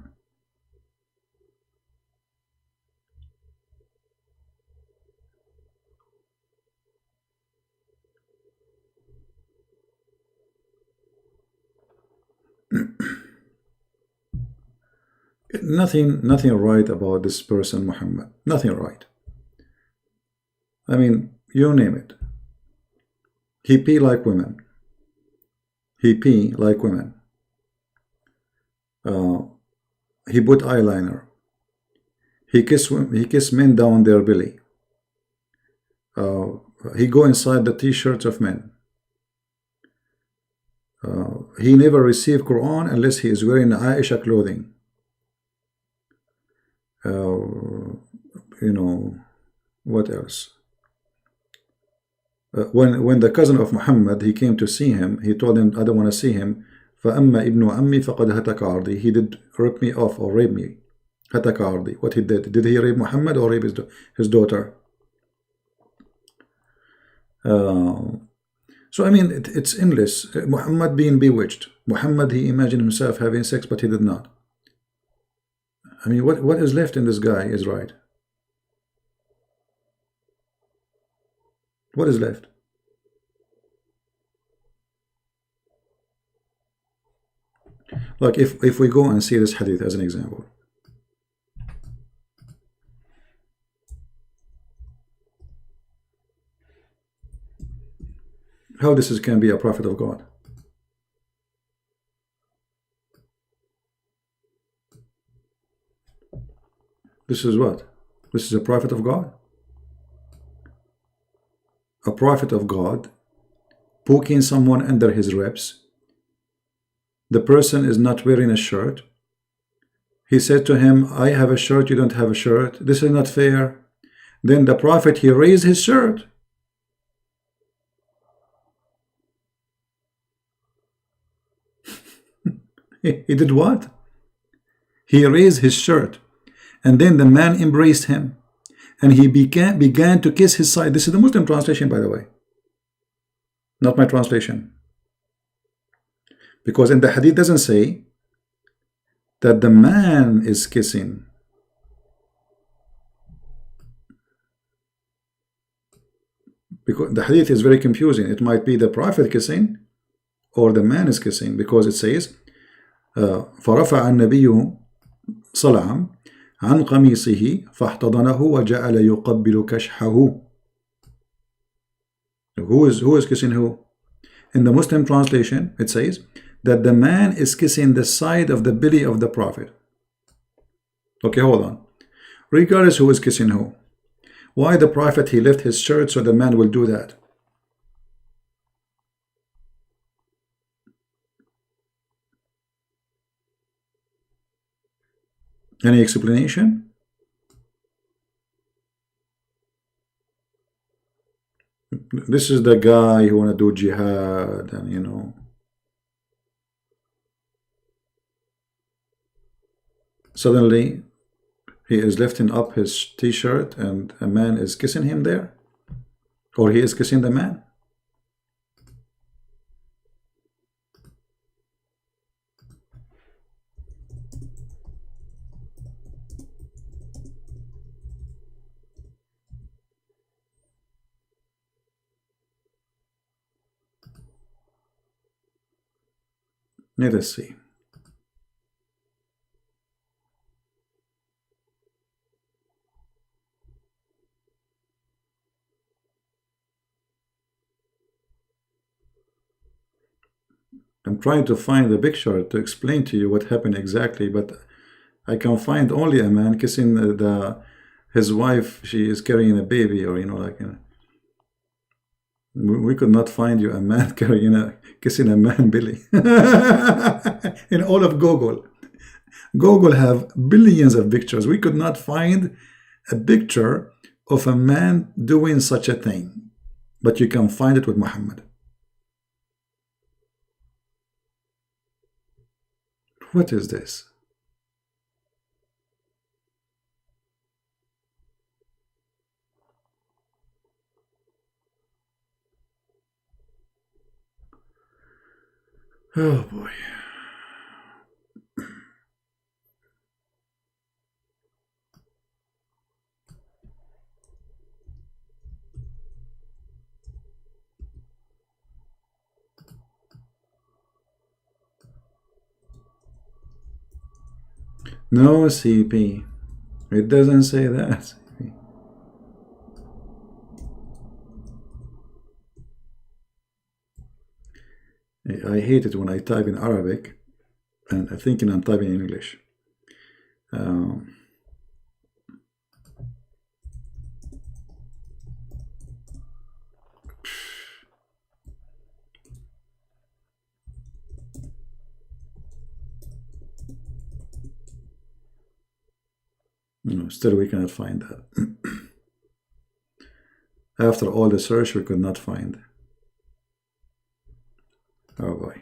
S1: Nothing right about this person, Muhammad. Nothing right. I mean, you name it. He pee like women. He pee like women. He put eyeliner. He kiss men down their belly. He go inside the t-shirts of men. He never received Quran unless he is wearing Aisha clothing. You know, what else? When the cousin of Muhammad, he came to see him, he told him, I don't want to see him. فَأَمَّا إِبْنُ أَمِّي فَقَدْ هَتَكَ عَرْضِي. He did rip me off or rape me. هَتَكَ عَرْضِي. What he did he rape Muhammad or rape his daughter? So I mean, it's endless. Muhammad being bewitched. Muhammad, he imagined himself having sex, but he did not. I mean, what is left in this guy is right. What is left? Like if we go and see this hadith as an example. How this can be a prophet of God? This is what? This is a prophet of God? A prophet of God poking someone under his ribs. The person is not wearing a shirt. He said to him, I have a shirt, you don't have a shirt. This is not fair. Then the prophet, he raised his shirt. He did what? He raised his shirt. And then the man embraced him. And he began to kiss his side. This is the Muslim translation, by the way. Not my translation. Because in the hadith doesn't say that the man is kissing. Because the hadith is very confusing. It might be the Prophet kissing or the man is kissing, because it says فرفع النبي صلعا عن قميصه فاحتضنه وجعل يقبل كشحه. Who is kissing who? In the Muslim translation, it says that the man is kissing the side of the belly of the Prophet. Okay, hold on. Regardless who is kissing who, why the Prophet, he left his shirt so the man will do that? Any explanation? This is the guy who want to do jihad, and you know, suddenly he is lifting up his t-shirt and a man is kissing him there, or he is kissing the man. Let us see. I'm trying to find the picture to explain to you what happened exactly, but I can find only a man kissing his wife. She is carrying a baby, or you know, like, you know, we could not find you a man kissing a man belly in all of Google. Google have billions of pictures. We could not find a picture of a man doing such a thing, but you can find it with Muhammad. What is this? Oh boy. No, CP. It doesn't say that. I hate it when I type in Arabic and I'm thinking I'm typing in English. No, still we cannot find that. After all the search, we could not find. Oh boy.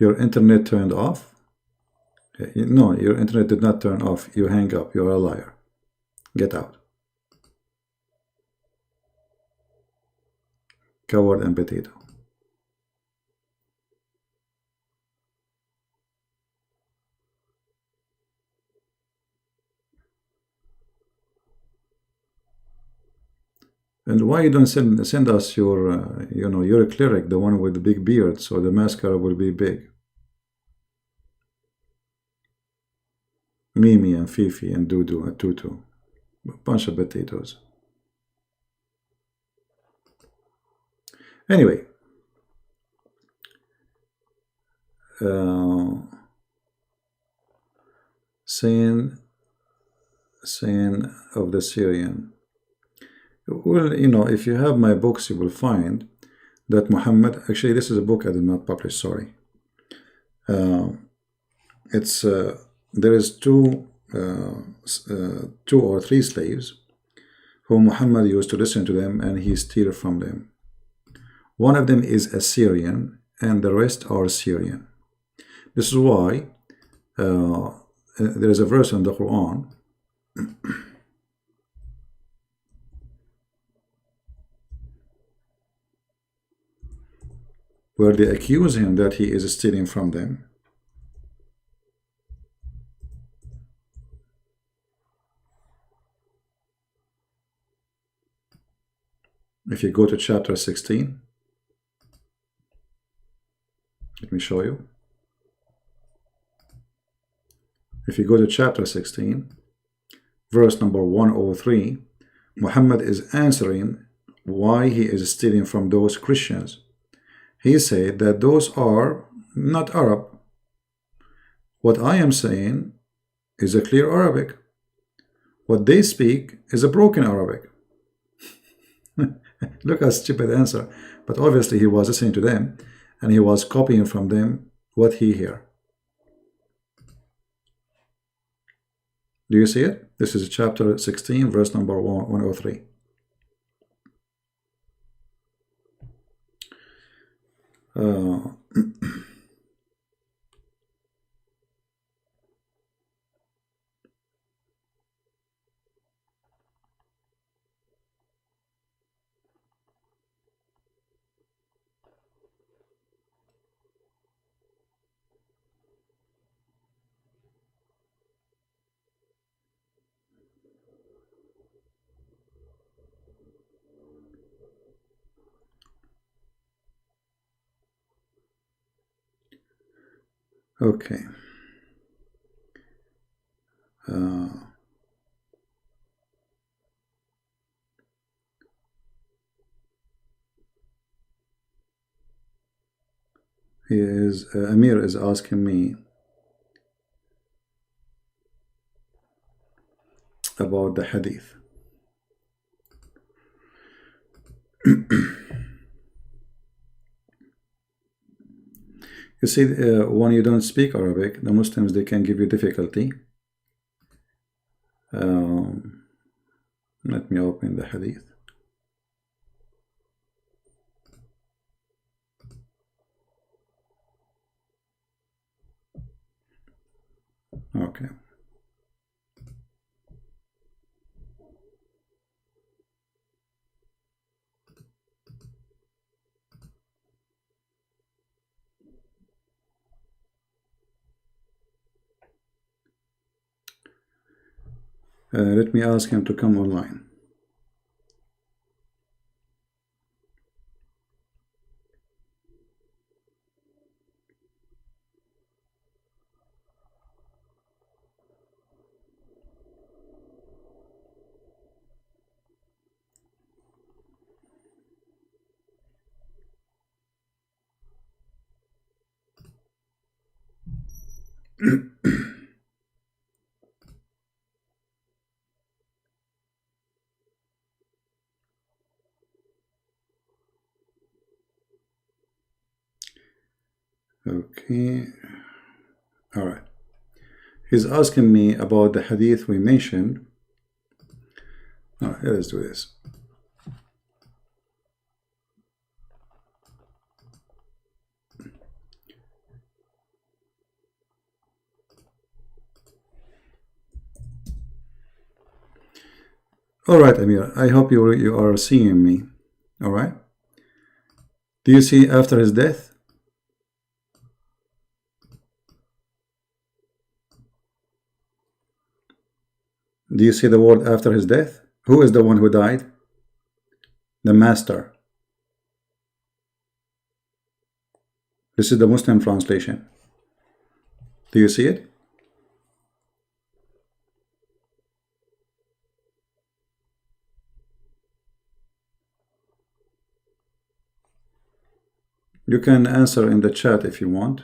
S1: Your internet turned off? No, your internet did not turn off. You hang up. You're a liar. Get out. Coward and potato. And why you don't send us your, you know, your cleric, the one with the big beard, so the mascara will be big. Mimi and Fifi and Dudu and Tutu. A bunch of potatoes. Anyway. Saying of the Syrian. Well, you know, if you have my books, you will find that Muhammad, actually this is a book I did not publish, sorry. It's there is two or three slaves whom Muhammad used to listen to them and he steal from them. One of them is Assyrian and the rest are Syrian. This is why there is a verse in the Quran where they accuse him that he is stealing from them. If you go to chapter 16, let me show you. If you go to chapter 16, verse number 103, Muhammad is answering why he is stealing from those Christians. He said that those are not Arab. What I am saying is a clear Arabic. What they speak is a broken Arabic. Look at stupid answer. But obviously he was listening to them and he was copying from them what he hear. Do you see it? This is chapter 16, verse number 103. Okay. Amir is asking me about the hadith. You see, when you don't speak Arabic, the Muslims, they can give you difficulty. Let me open the hadith. Okay. Let me ask him to come online. Okay. All right. He's asking me about the hadith we mentioned. All right, let's do this. All right, Amir. I hope you are seeing me. All right. Do you see after his death? Do you see the word after his death? Who is the one who died? The master. This is the Muslim translation. Do you see it? You can answer in the chat if you want.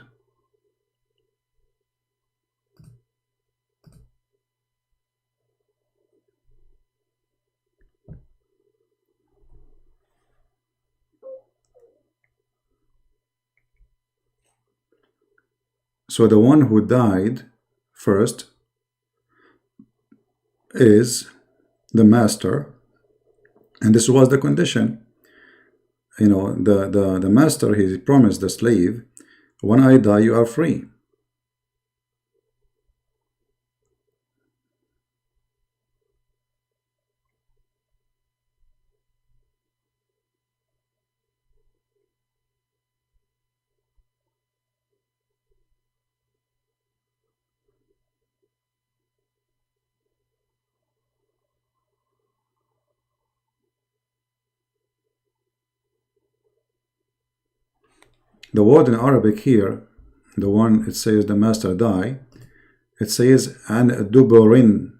S1: So the one who died first is the master, and this was the condition. You know, the master, he promised the slave, when I die, you are free. The word in Arabic here, the one it says the master die, it says an dubrin,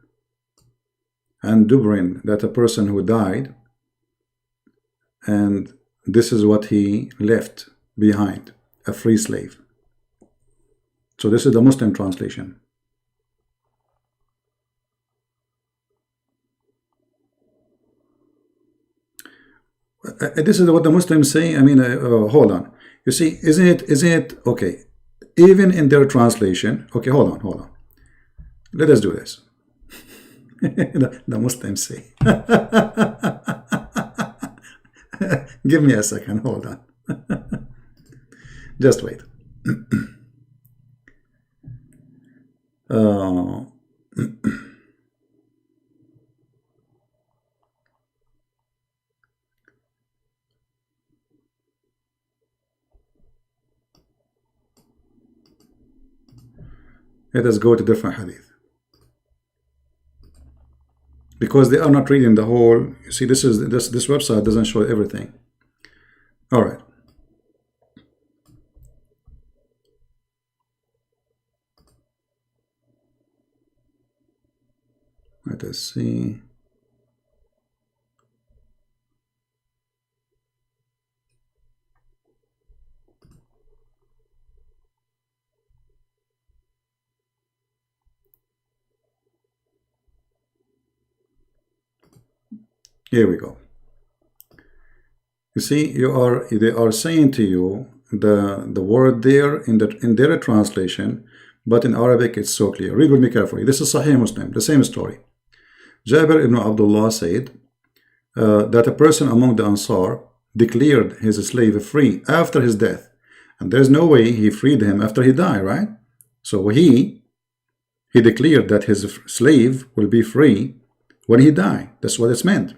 S1: that a person who died, and this is what he left behind, a free slave. So this is the Muslim translation. This is what the Muslims say. I mean, hold on. You see, isn't it okay? Even in their translation, okay, hold on. Let us do this. the Muslims say. Give me a second. Hold on. Just wait. Let us go to different hadith, because they are not reading the whole. You see, this website doesn't show everything. All right. Let us see. Here we go. You see, they are saying to you the word there in their translation, but in Arabic it's so clear. Read with me carefully. This is Sahih Muslim, the same story. Jabir ibn Abdullah said that a person among the Ansar declared his slave free after his death, and there's no way he freed him after he died, right? So he declared that his slave will be free when he died. That's what it's meant.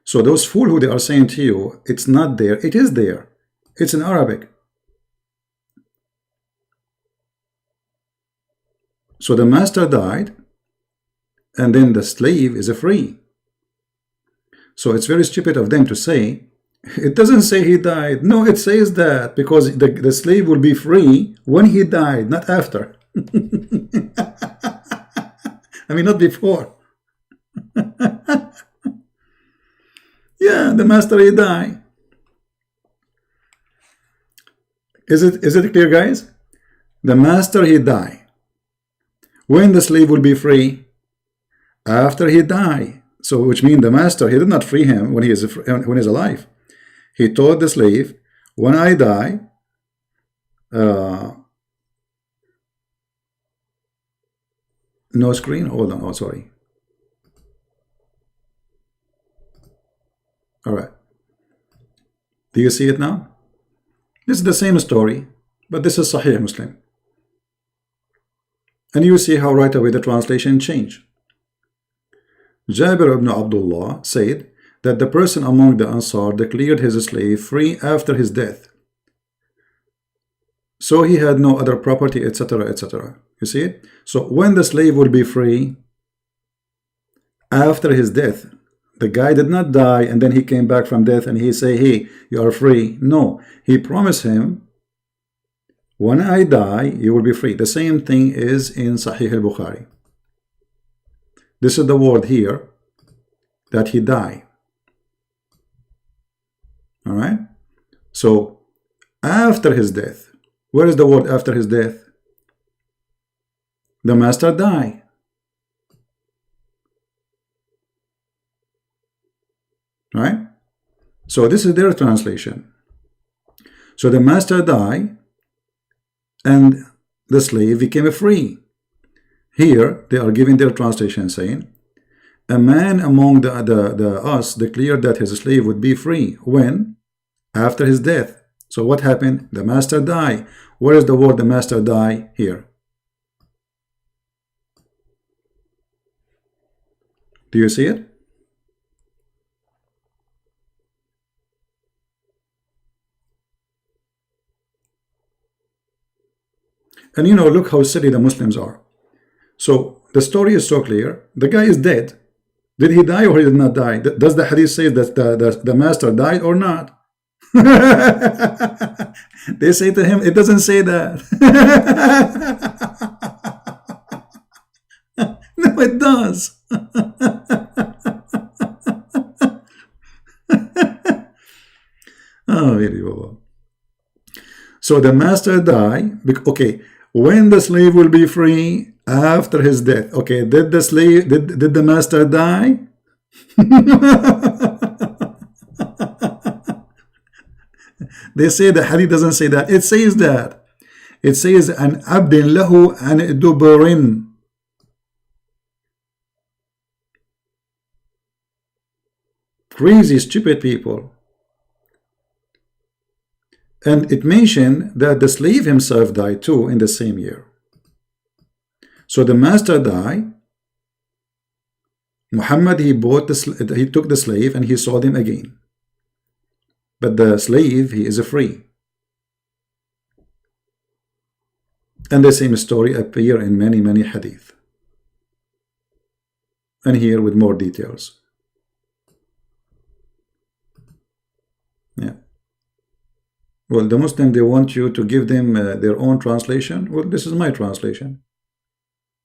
S1: So those fools who they are saying to you, it's not there. It is there. It's in Arabic. So the master died, and then the slave is free. So it's very stupid of them to say, it doesn't say he died. No, it says that because the slave will be free when he died, not after. I mean, not before. Yeah, the master he died. Is it clear, guys? The master he died. When the slave will be free? After he died. So which means the master, he did not free him when he is alive. He told the slave, when I die, no screen. Hold on. Oh, sorry. All right. Do you see it now? This is the same story, but this is Sahih Muslim. And you see how right away the translation changed. Jabir ibn Abdullah said that the person among the Ansar declared his slave free after his death. So he had no other property, etc., etc. You see it? So when the slave will be free after his death, the guy did not die and then he came back from death and he say, hey, you are free. No, he promised him, when I die, you will be free. The same thing is in Sahih al-Bukhari. This is the word here, that he died. All right. So after his death, where is the word after his death? The master died. Right? So this is their translation. So the master died and the slave became free. Here they are giving their translation saying, a man among us declared that his slave would be free. When? After his death. So what happened? The master died. Where is the word the master died? Here. Do you see it? And you know, look how silly the Muslims are. So the story is so clear. The guy is dead. Did he die or he did not die? Does the hadith say that the master died or not? They say to him, it doesn't say that. No, it does. Oh, really, Baba. So the master die. Okay, when the slave will be free after his death. Okay, did the master die? They say the hadith doesn't say that. It says that. It says an abdin lahu an duburin. Crazy, stupid people. And it mentioned that the slave himself died too in the same year. So the master died. Muhammad, he took the slave and he sold him again. But the slave, he is free. And the same story appear in many, many hadith. And here with more details. Yeah. Well, the Muslim, they want you to give them their own translation. Well, this is my translation.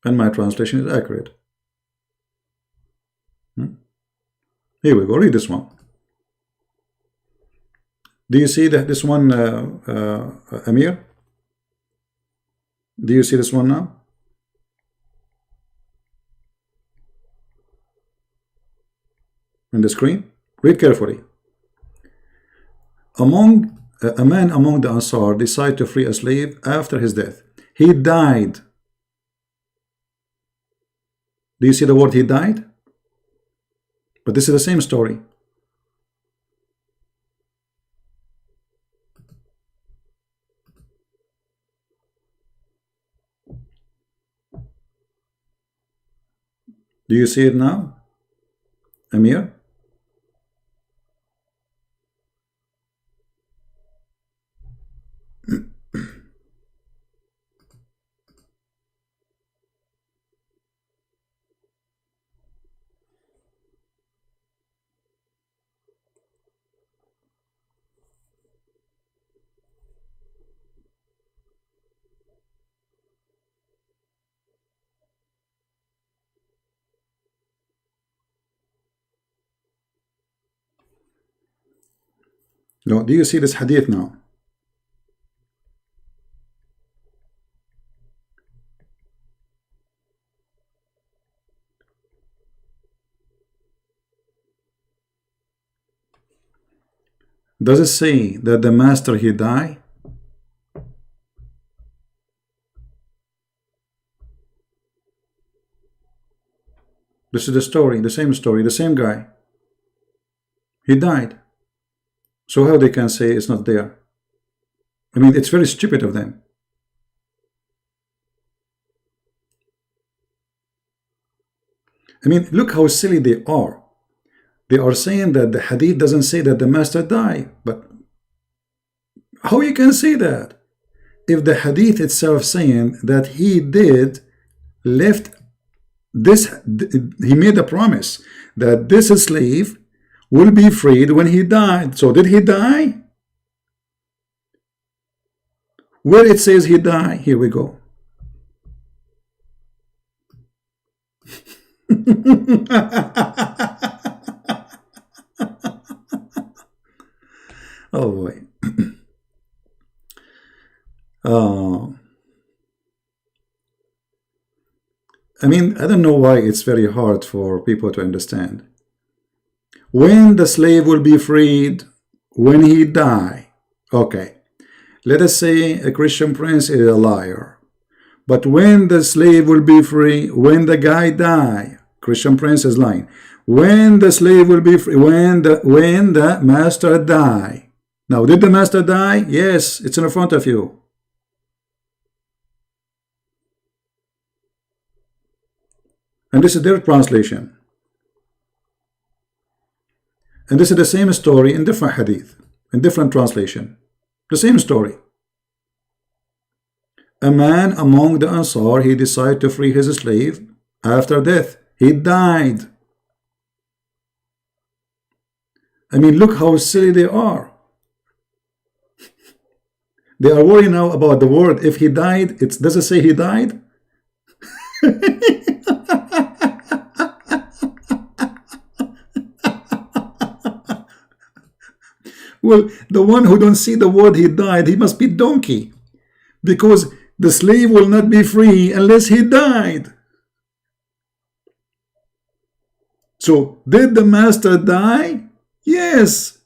S1: And my translation is accurate. Here we go. Read this one. Do you see that this one, Amir? Do you see this one now? On the screen? Read carefully. A man among the Ansar decided to free a slave after his death. He died. Do you see the word he died? But this is the same story. Do you see it now, Amir? No, do you see this hadith now? Does it say that the master he died? This is the story, the same story, the same guy. He died. So how they can say it's not there? I mean, it's very stupid of them. I mean, look how silly they are. They are saying that the hadith doesn't say that the master died. But how you can say that? If the hadith itself saying that he did left this, he made a promise that this slave will be freed when he died. So did he die? Where it says he died, here we go. Oh boy. I mean, I don't know why it's very hard for people to understand. When the slave will be freed, when he die. Okay, let us say a Christian prince is a liar. But when the slave will be free, when the guy die, Christian prince is lying. When the slave will be free, when the master die. Now, did the master die? Yes, it's in front of you. And this is their translation. And this is the same story in different hadith, in different translation. The same story. A man among the Ansar, he decided to free his slave after death. He died. I mean, look how silly they are. They are worried now about the word. If he died, does it say he died? Well, the one who don't see the word he died, he must be donkey, because the slave will not be free unless he died. So, did the master die? Yes.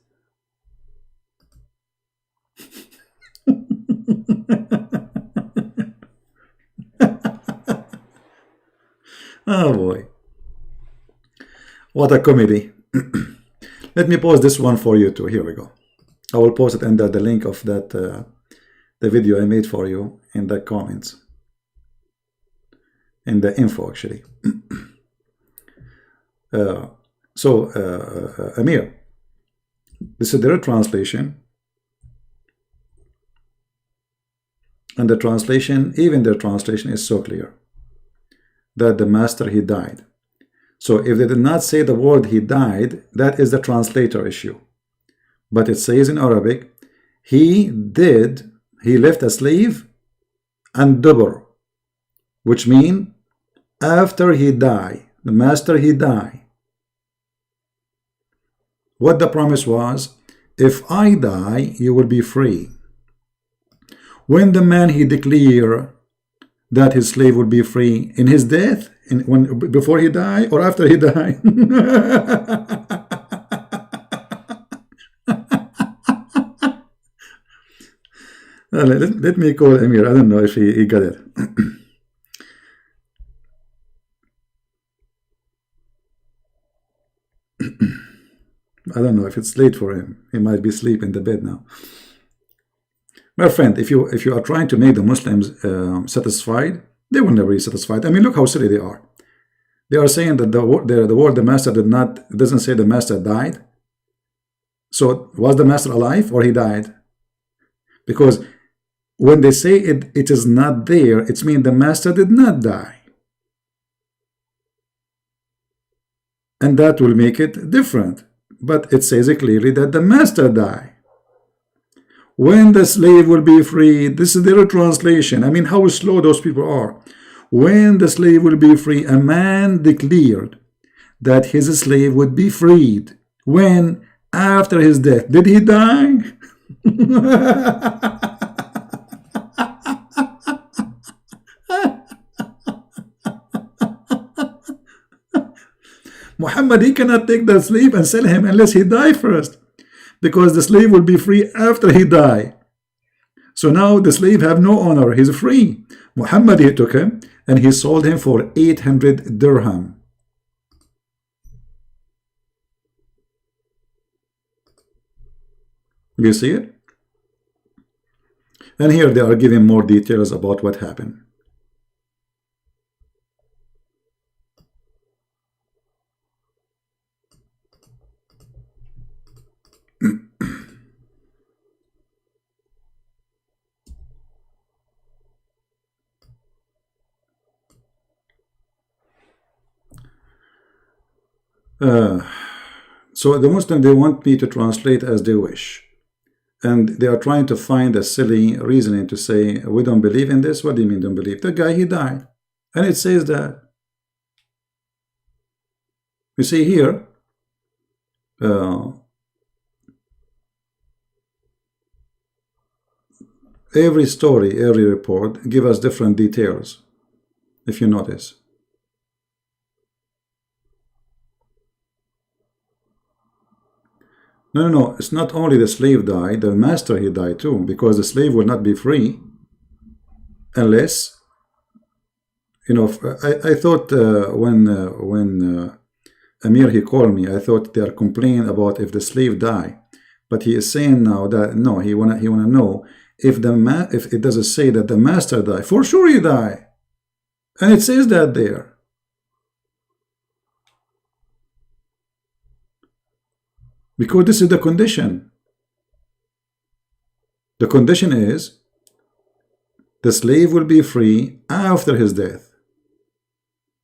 S1: Oh boy. What a comedy. Let me post this one for you too. Here we go. I will post it under the link of that the video I made for you in the comments, in the info actually. Amir, this is their translation, and the translation, even their translation, is so clear that the master, he died. So if they did not say the word he died, that is the translator issue. But it says in Arabic, he left a slave and dubur, which means after he died, the master, he died. What the promise was, if I die, you will be free. When the man, he declared that his slave would be free in his death, before he died or after he died? Let me call Amir. I don't know if he got it. I don't know if it's late for him. He might be asleep in the bed now. My friend, if you are trying to make the Muslims satisfied, they will never be satisfied. I mean, look how silly they are. They are saying that the word the master doesn't say the master died. So was the master alive or he died? Because when they say it is not there, it means the master did not die. And that will make it different. But it says it clearly that the master died. When the slave will be free, this is their translation. I mean, how slow those people are. When the slave will be free, a man declared that his slave would be freed. When? After his death. Did he die? Muhammad, he cannot take the slave and sell him unless he die first, because the slave will be free after he die. So now the slave have no honor. He's free. Muhammad, he took him and he sold him for 800 dirham. You see it? And here they are giving more details about what happened. So the Muslim, they want me to translate as they wish, and they are trying to find a silly reasoning to say we don't believe in this. What do you mean don't believe? The guy, he died, and it says that. You see here, every story, every report give us different details, if you notice. No, it's not only the slave died, the master, he died too, because the slave will not be free unless, you know, I thought when Amir, he called me, I thought they are complaining about if the slave die, but he is saying now that no, he wanna know if if it doesn't say that the master died. For sure he died, and it says that there. Because this is the condition. The condition is the slave will be free after his death.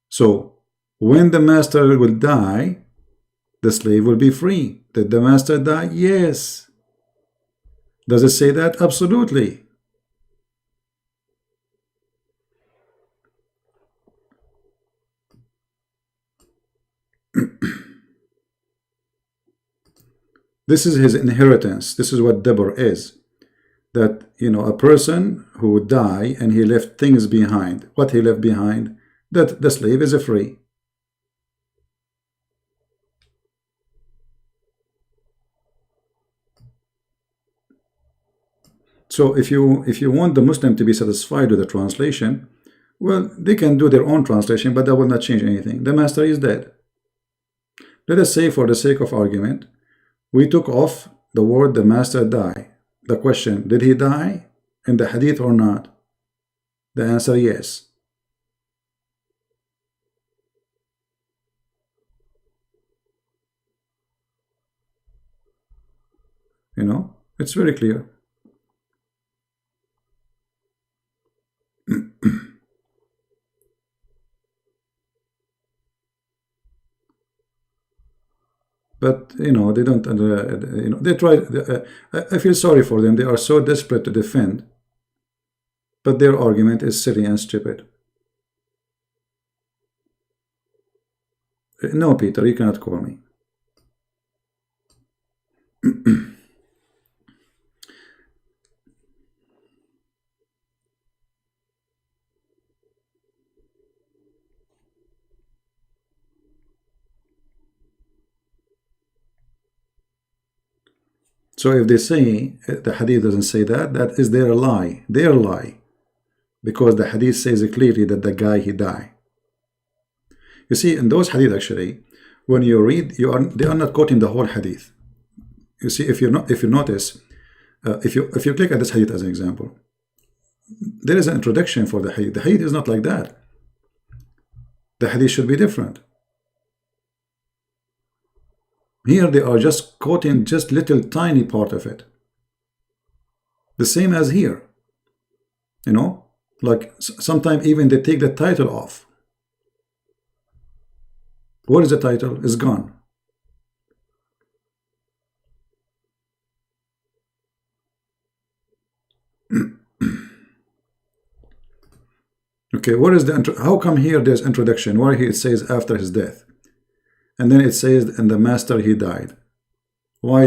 S1: So when the master will die, the slave will be free. Did the master die? Yes. Does it say that? Absolutely. This is his inheritance. This is what Deber is. That, you know, a person who would die and he left things behind. What he left behind? That the slave is free. So if you want the Muslim to be satisfied with the translation, well, they can do their own translation, but that will not change anything. The master is dead. Let us say, for the sake of argument, we took off the word the master die. The question, did he die in the hadith or not? The answer, yes. You know, it's very clear. But you know, they don't. You know, they try. I feel sorry for them. They are so desperate to defend, but their argument is silly and stupid. No, Peter, you cannot call me. So if they say the hadith doesn't say that, that is their lie. Their lie. Because the hadith says clearly that the guy, he died. You see, in those hadith actually, when you read, they are not quoting the whole hadith. You see, if you notice, if you click at this hadith as an example, there is an introduction for the hadith. The hadith is not like that. The hadith should be different. Here they are just quoting just little tiny part of it. The same as here. You know, like sometimes even they take the title off. What is the title? It's gone. Okay, what is the how come here there's introduction where it says after his death, and then it says and the master he died? Why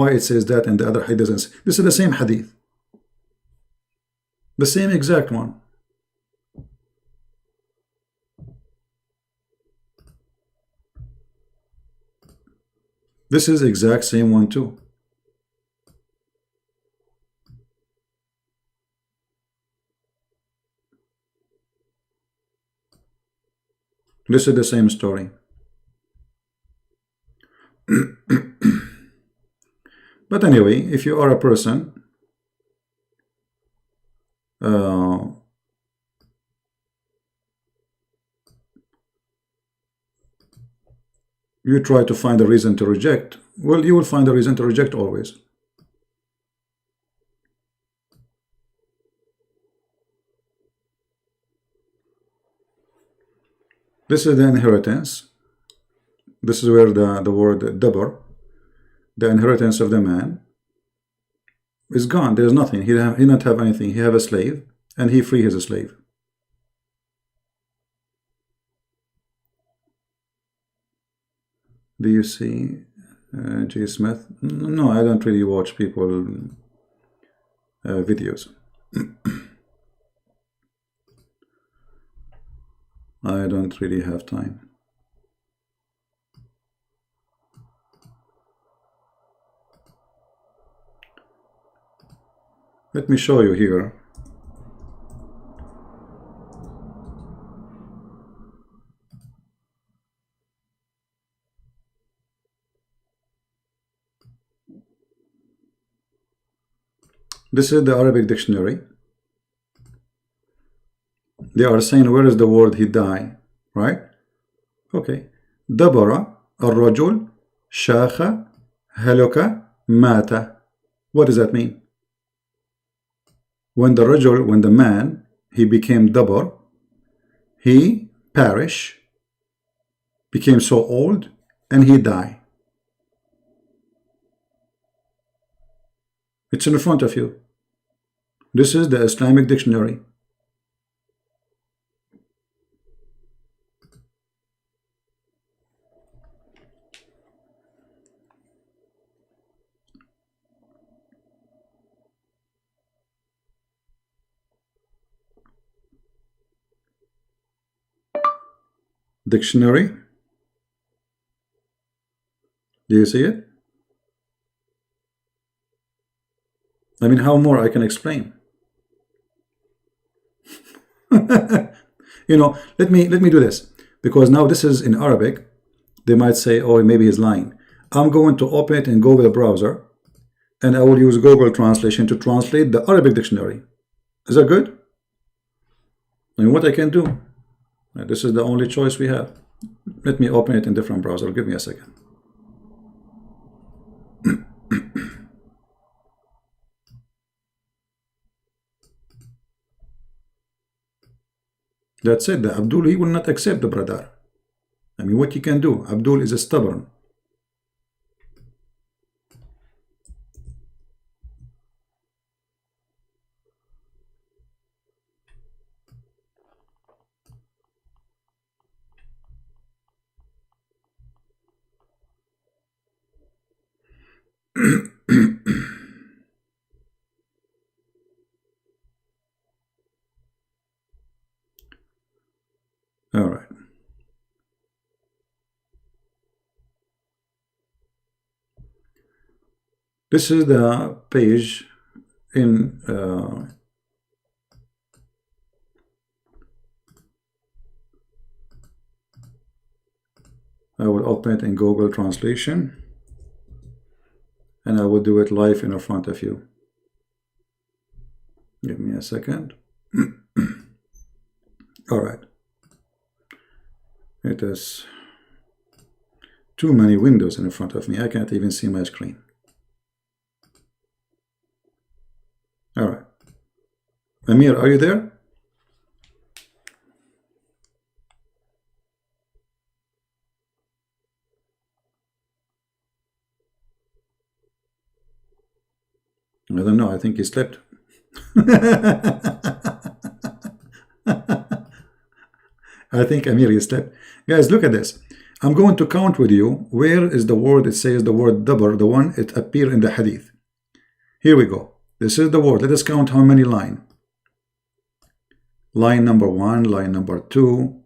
S1: it says that and the other hadith doesn't? This is the same hadith, the same exact one. This is exact same one too. This is the same story. But anyway, if you are a person you try to find a reason to reject, well, you will find a reason to reject always. This is the inheritance. This is where the word dabar, the inheritance of the man, is gone. There's nothing. He not have anything. He have a slave, and he free his slave. Do you see J. Smith? No, I don't really watch people videos. I don't really have time. Let me show you here. This is the Arabic dictionary. They are saying, where is the word he died, right? Okay. Dabara, al-rajul, shakha, halaka, mata. What does that mean? When the rajul, when the man, he became dabar, he perished, became so old, and he died. It's in front of you. This is the Islamic dictionary. dictionary. Do you see it? I mean, how more I can explain? You know, let me do this, because now this is in Arabic. They might say, oh, maybe he's lying. I'm going to open it in Google browser, and I will use Google Translation to translate the Arabic dictionary. Is that good? I mean, what I can do? This is the only choice we have. Let me open it in different browser. Give me a second. That's it. The Abdul, he will not accept the brother. I mean, what you can do? Abdul is stubborn. All right. This is the page in I will open it in Google Translation, and I will do it live in front of you. Give me a second. All right. It is too many windows in front of me. I can't even see my screen. All right. Amir, are you there? I don't know. I think he slept. I think Amir, he slept. Guys, look at this. I'm going to count with you. Where is the word? It says the word dabar, the one it appear in the hadith. Here we go. This is the word. Let us count how many line. Line number 1, line number 2,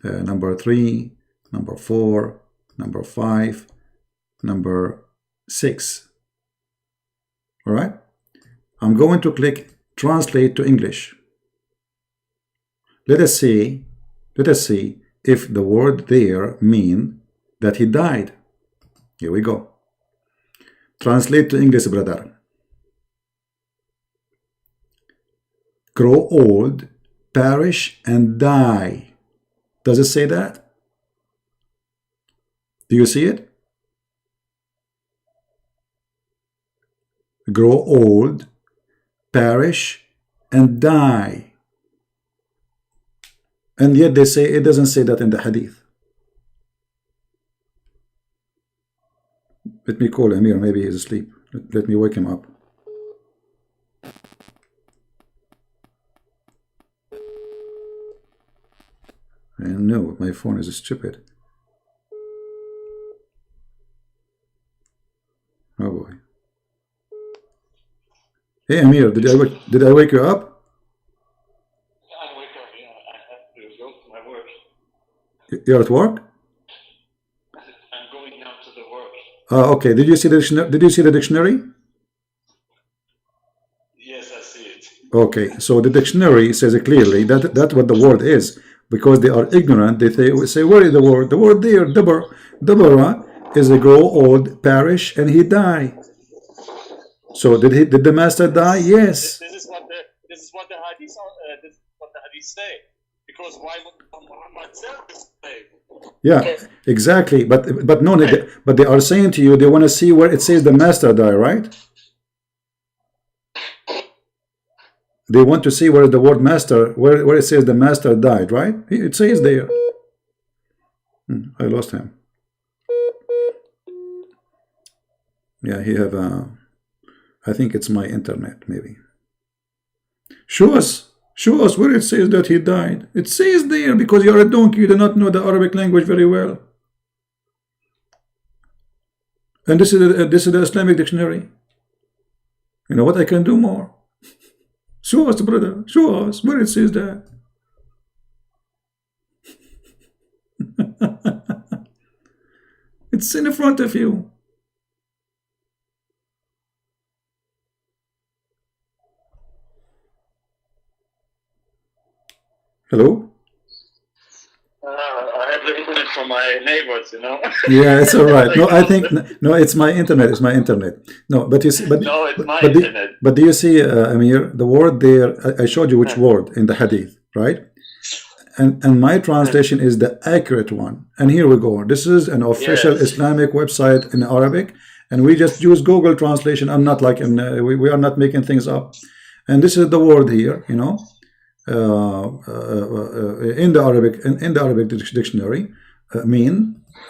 S1: number 3, number 4, number 5, number 6. All right. I'm going to click translate to English. Let us see if the word there mean that he died. Here we go. Translate to English, brother. Grow old, perish, and die. Does it say that? Do you see it? Grow old, perish, and die. And yet they say it doesn't say that in the hadith. Let me call Amir. Maybe he's asleep. Let me wake him up. I know my phone is stupid. Oh boy. Hey Amir, did I wake you up?
S3: I wake up, yeah. I have to go to my work.
S1: You're at work?
S3: I'm going now to the work.
S1: Okay. Did you see the dictionary? Did you see the dictionary?
S3: Yes, I see it.
S1: Okay. So the dictionary says it clearly that that's what the word is. Because they are ignorant, they say, where is the word? The word there, dabara, is a grow old, perish, and he die. So did the master die? Yes.
S3: This is what the hadith say. Because why would Muhammad say this thing?
S1: Yeah, exactly. But no, but they are saying to you they want to see where it says the master die, right? They want to see where the word master, where it says the master died, right? It says there. I lost him. Yeah, he have I think it's my internet, maybe. Show us where it says that he died. It says there because you're a donkey, you do not know the Arabic language very well. And this is the Islamic dictionary. You know what I can do more? Show us, brother. Show us where it says that. It's in front of you. Hello?
S3: I have the internet from my neighbors, you know.
S1: Yeah, it's all right. No, I think no, it's my internet. It's my internet. No, but you see,
S3: No, it's my internet.
S1: but do you see, Amir, the word there? I showed you which word in the hadith, right? And my translation is the accurate one. And here we go. This is an official Islamic website in Arabic, and we just use Google translation. I'm not like we are not making things up. And this is the word here, you know. In the Arabic dictionary, mean,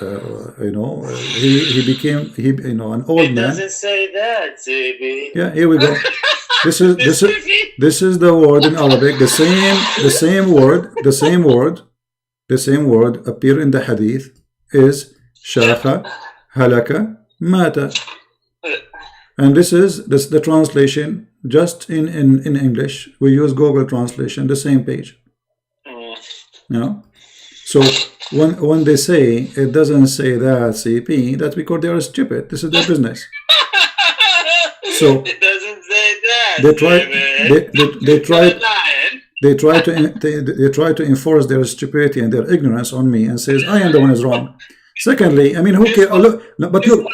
S1: you know, he became an old man. It
S3: doesn't say that, Zibi.
S1: Yeah, here we go. This is the word in Arabic. The same word appear in the hadith is shakha, halaka, mata. And this is the translation. Just in English, we use Google translation, the same page. You know, so when they say it doesn't say that CP, that's because they are stupid. This is their business. So
S3: it doesn't say that.
S1: They try to enforce their stupidity and their ignorance on me and says I am the one who's wrong. Secondly, I mean, who cares? But look.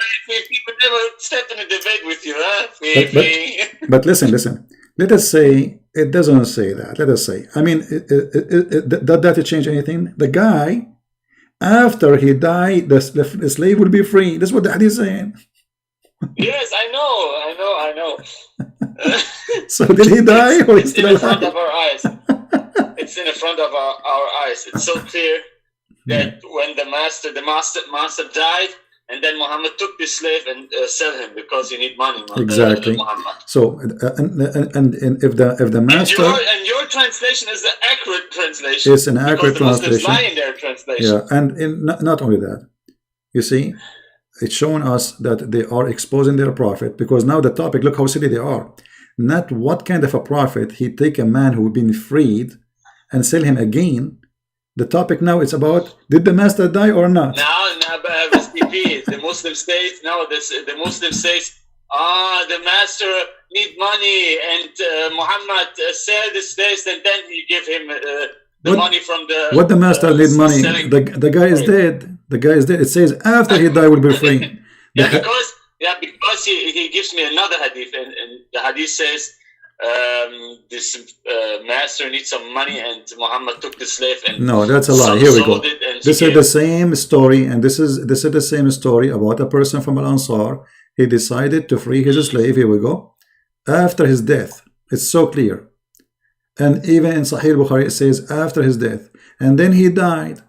S3: People never step in a debate with you, huh?
S1: But listen. Let us say it doesn't say that. Let us say. I mean, did that change anything? The guy, after he died, the slave will be free. That's what the hadith is saying.
S3: Yes, I know.
S1: So did he die or is still alive?
S3: In front of our eyes. It's in the front of our eyes. It's so clear that when the master died, and then Muhammad took the slave and sell him because he need money.
S1: Exactly.
S3: Muhammad.
S1: So and if the master
S3: and your translation is the accurate translation.
S1: It's an accurate translation.
S3: Lie in their translation.
S1: Yeah, and not only that, you see, it's showing us that they are exposing their prophet, because now the topic, look how silly they are. Not what kind of a prophet he take a man who been freed and sell him again. The topic now is about, did the master die or not?
S3: Now the Muslim states, the Muslim says, the master need money, and Muhammad sell the slaves, and then he give him the money from the...
S1: What the master need money? The guy is dead. The guy is dead. It says after he died will be free.
S3: because he gives me another hadith, and the hadith says, this master needs some money, and Muhammad took the slave and
S1: no, that's a lie. Here we go. This is the same story, and this is the same story about a person from Al Ansar. He decided to free his slave. Here we go. After his death, it's so clear, and even in Sahih Bukhari it says after his death, and then he died.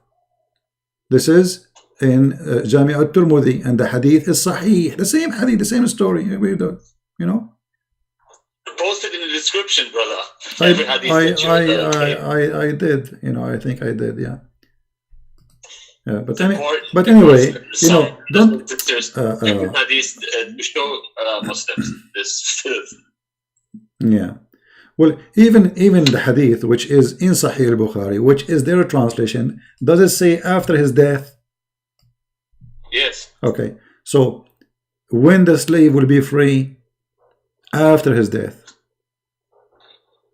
S1: This is in Jami' al-Tirmidhi, and the hadith is Sahih. The same hadith, the same story. We do, you know.
S3: Posted in the description, brother.
S1: I did, you know, I think I did, yeah. But anyway, you know, don't
S3: hadith to show Muslims this.
S1: Yeah. Well, even the hadith which is in Sahih al-Bukhari, which is their translation, does it say after his death?
S3: Yes.
S1: Okay. So when the slave will be free? After his death.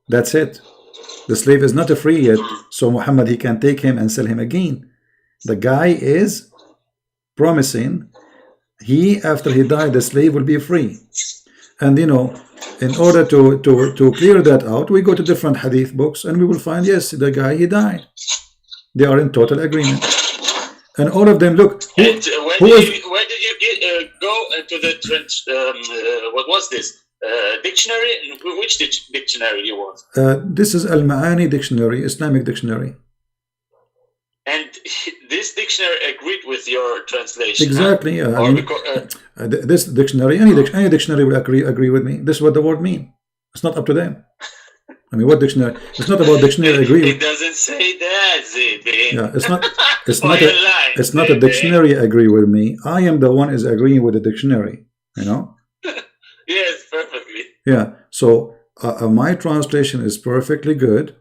S1: That's it. The slave is not free yet, so Muhammad, he can take him and sell him again. The guy is promising after he died, the slave will be free. And you know, in order to clear that out, we go to different hadith books and we will find, yes, the guy, he died. They are in total agreement. And all of them, look.
S3: Where did you go to the what was this? Dictionary? Which dictionary you want?
S1: This is Al-Ma'ani dictionary, Islamic dictionary.
S3: And this dictionary agreed with your translation.
S1: Exactly. Yeah. This dictionary, any dictionary will agree with me. This is what the word means. It's not up to them. I mean, what dictionary? It's not about dictionary agree.
S3: It doesn't say that, Zibi.
S1: Yeah, it's not a dictionary agree with me. I am the one is agreeing with the dictionary. You know.
S3: Yes, perfectly.
S1: Yeah. So my translation is perfectly good.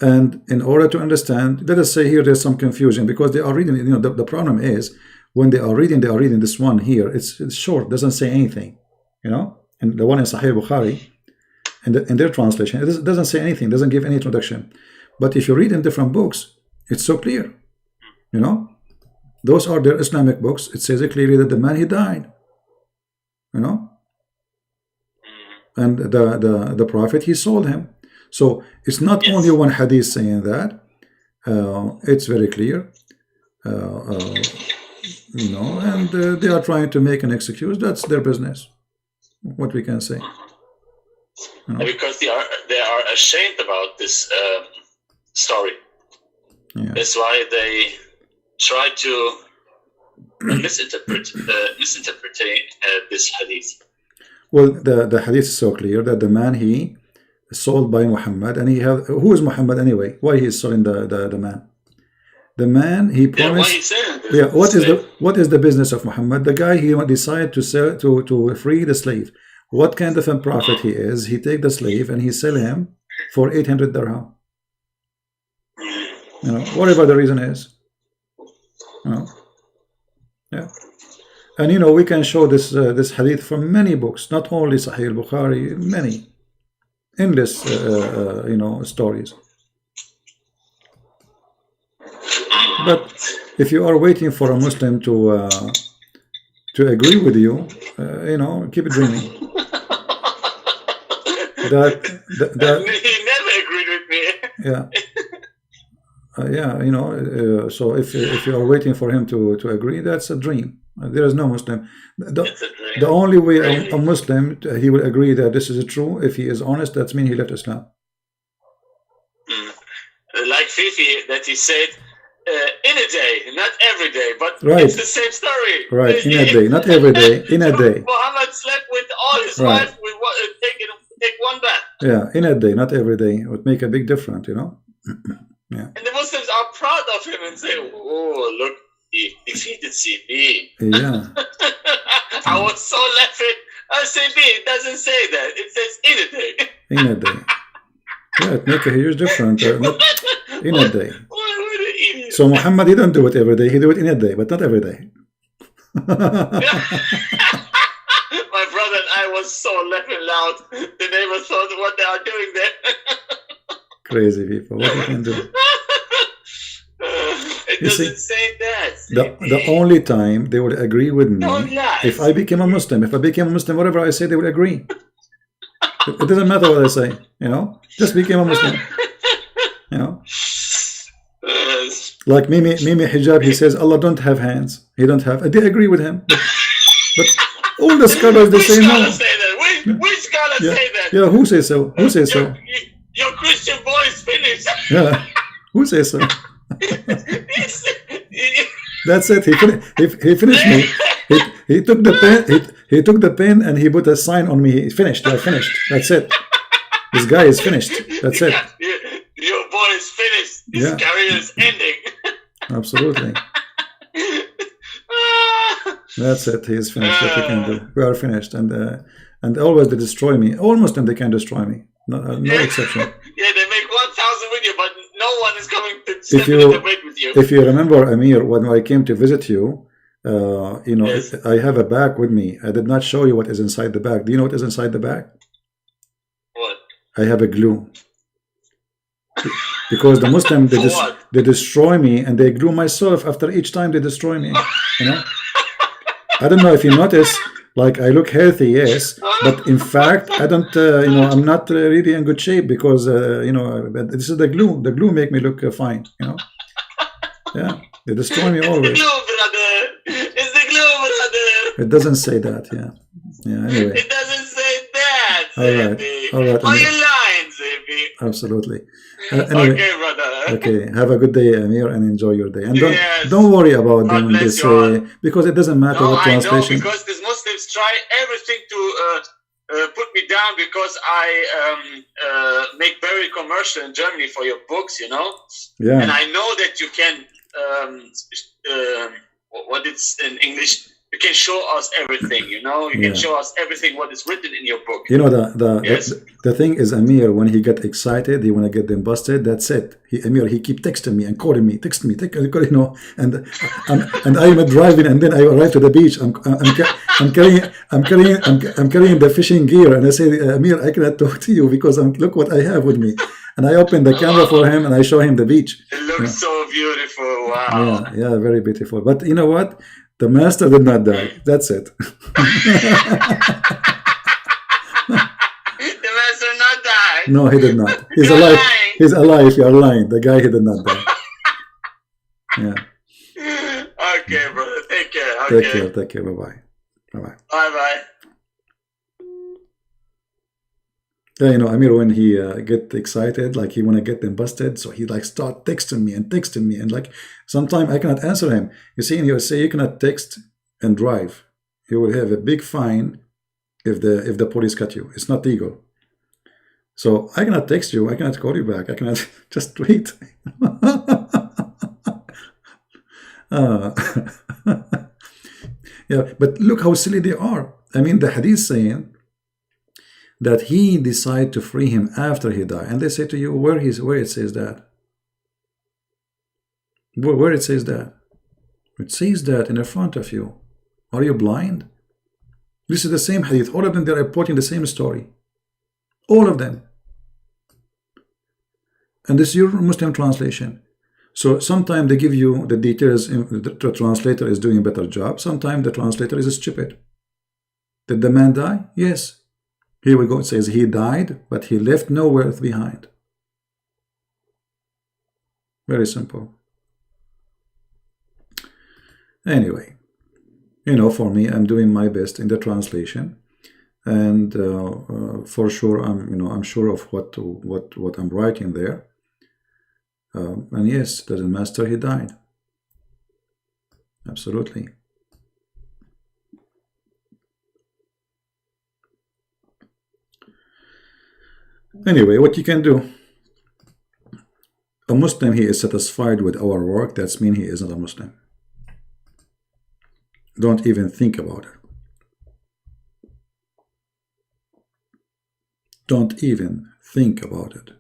S1: And in order to understand, let us say here there's some confusion because they are reading, the problem is when they are reading this one here, it's short, doesn't say anything, and the one in Sahih Bukhari, in their translation, it doesn't say anything, doesn't give any introduction. But if you read in different books, it's so clear, those are their Islamic books. It says clearly that the man, he died, and the Prophet, he sold him. So it's not only one hadith saying that. It's very clear, and they are trying to make an excuse. That's their business. What we can say,
S3: because they are ashamed about this story.
S1: Yeah.
S3: That's why they try to misinterpret this hadith.
S1: Well, the hadith is so clear that the man, he sold by Muhammad, and who is Muhammad anyway? Why he is selling the man? The man, he promised. What is the business of Muhammad? The guy, he decided to sell to free the slave. What kind of a prophet he is? He take the slave and he sell him for 800 dirham. Whatever the reason is. Yeah. And we can show this hadith from many books, not only Sahih al-Bukhari, many endless stories. But if you are waiting for a Muslim to agree with you, keep it dreaming. That
S3: he never agreed with me.
S1: Yeah. So if you are waiting for him to agree, that's a dream. There is no Muslim. The only way a Muslim, he will agree that this is true if he is honest. That means he left Islam.
S3: Like Fifi, that he said, in a day, not every day, but
S1: right.
S3: It's the same story.
S1: Right, in a day, not every day, in a day.
S3: Muhammad slept with all his wives, take one bath.
S1: Yeah, in a day, not every day. It would make a big difference, Yeah.
S3: And the Muslims are proud of him and say, oh, look, he defeated CB.
S1: Yeah.
S3: I was so laughing. CB, it doesn't say that. It says in a day.
S1: In a day. Yeah, it makes a huge difference. In a day. So Muhammad, he don't do it every day. He do it in a day, but not every day.
S3: My brother and I was so laughing loud. The neighbors thought what they are doing there.
S1: Crazy people. What you can do?
S3: It doesn't say that.
S1: The only time they would agree with me, if I became a Muslim, whatever I say, they would agree. It doesn't matter what I say, just became a Muslim. Like Mimi Hijab, he says Allah don't have hands. He don't have. They agree with him, but all the scholars they say no.
S3: Which scholars say that?
S1: Yeah, who says so? Who says so?
S3: Your Christian boy is finished.
S1: Yeah, who says so? That's it. He finished me. He took the pen. He took the pen and he put a sign on me. He finished. I finished. That's it. This guy is finished. That's it.
S3: Your boy is finished. His career is ending.
S1: Absolutely. That's it. He is finished. What we can do. We are finished. And always they destroy me. All Muslims, they can destroy me. No exception.
S3: Yeah, they make 1,000 with you, but no one is coming to step in the debate with you.
S1: If you remember, Amir, when I came to visit you, I have a bag with me. I did not show you what is inside the bag. Do you know what is inside the bag?
S3: What?
S1: I have a glue. Because the Muslim, they destroy me and they glue myself after each time they destroy me. I don't know if you notice, like I look healthy, yes, but in fact, I don't, I'm not really in good shape because, this is the glue. The glue make me look fine, Yeah, they destroy me always.
S3: It's the glue, brother. It's the glue, brother.
S1: It doesn't say that, yeah. Anyway.
S3: It doesn't say that,
S1: All right.
S3: Are you lying, Zibi?
S1: Absolutely. Anyway,
S3: okay, brother.
S1: Okay, have a good day, Amir, and enjoy your day. And don't worry about them this because it doesn't matter what translation.
S3: I know, because these Muslims try everything to put me down because I make very commercial in Germany for your books,
S1: Yeah.
S3: And I know that you can what it's in English, You can show us everything, you know. You can show us everything what is written in your book.
S1: You know,
S3: Yes.
S1: the thing is, Amir, when he get excited, he want to get them busted. That's it. Amir, he keep texting me and calling me, you know. And I'm driving, and then I arrive to the beach. I'm carrying the fishing gear, and I say, Amir, I cannot talk to you because look what I have with me. And I open the camera for him, and I show him the beach.
S3: It looks so beautiful. Wow.
S1: Yeah, very beautiful. But you know what? The master did not die. That's it.
S3: The master not died.
S1: No, he did not. He's
S3: You're
S1: alive.
S3: lying.
S1: He's alive. You're lying. The guy, he did not die. Yeah.
S3: Okay, brother. Take care.
S1: Take
S3: Okay.
S1: care. Take care. Bye-bye. Bye-bye.
S3: Bye-bye.
S1: Yeah, you know, Amir, when he get excited, like he want to get them busted, so he like start texting me, and like sometimes I cannot answer him. You see, in USA, you cannot text and drive. You will have a big fine if the police cut you. It's not legal. So I cannot text you. I cannot call you back. I cannot just wait. Yeah, but look how silly they are. I mean, the hadith saying that he decided to free him after he died, and they say to you, where it says that? Where it says that? It says that in front of you. Are you blind? This is the same hadith. All of them, they're reporting the same story. All of them. And this is your Muslim translation. So sometimes they give you the details. The translator is doing a better job. Sometimes the translator is stupid. Did the man die? Yes. Here we go. It says he died, but he left no wealth behind. Very simple. Anyway, you know, for me, I'm doing my best in the translation, and for sure, I'm sure of what I'm writing there. And yes, the master, he died. Absolutely. Anyway, what you can do, a Muslim, he is satisfied with our work. That means he isn't a Muslim. Don't even think about it. Don't even think about it.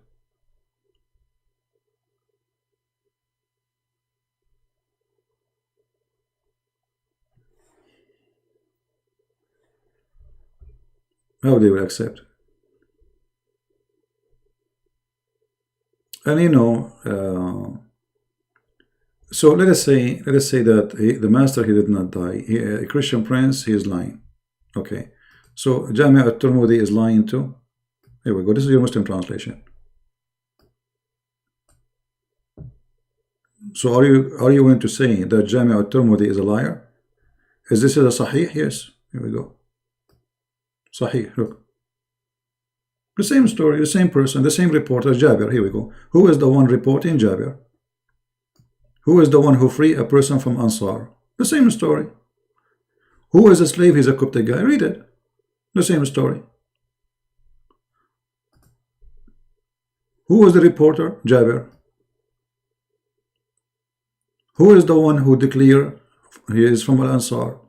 S1: How they will accept? And you know, so let us say that the master, he did not die. A Christian prince, he is lying. Okay, so Jami' al-Tirmidhi is lying too. Here we go. This is your Muslim translation. So are you going to say that Jami' al-Tirmidhi is a liar? Is this a Sahih? Yes. Here we go. Sahih. Look. The same story, the same person, the same reporter, Jabir. Here we go. Who is the one reporting? Jabir. Who is the one who freed a person from Ansar? The same story. Who is a slave? He's a Coptic guy. Read it. The same story. Who was the reporter? Jabir. Who is the one who declared he is from Al-Ansar?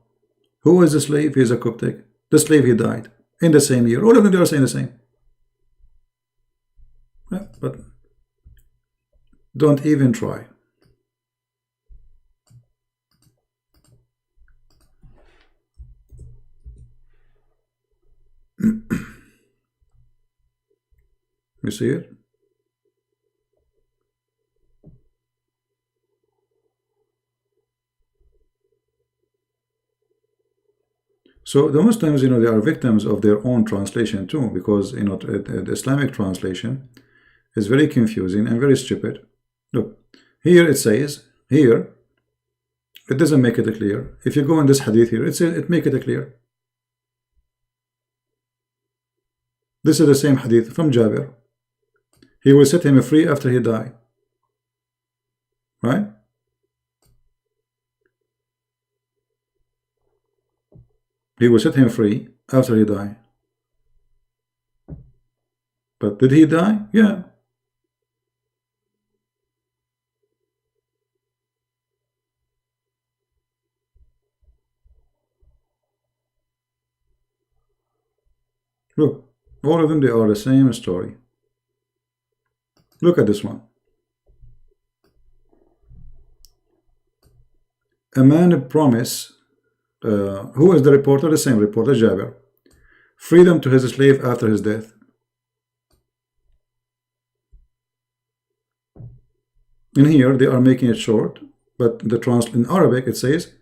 S1: Who is the slave? He is a Coptic. The slave, he died in the same year. All of them, they are saying the same. Yeah, but don't even try. You see it? So the Muslims, you know, they are victims of their own translation too, because, you know, the Islamic translation is very confusing and very stupid. Look, here it says, here, it doesn't make it clear. If you go in this hadith here, it says, it make it clear. This is the same hadith from Jabir. He will set him free after he died. Right? He will set him free after he died. But did he die? Yeah. All of them, they are the same story. Look at this one. A man promised, who is the reporter? The same reporter, Jabir. Freedom to his slave after his death. In here, they are making it short, but in Arabic it says,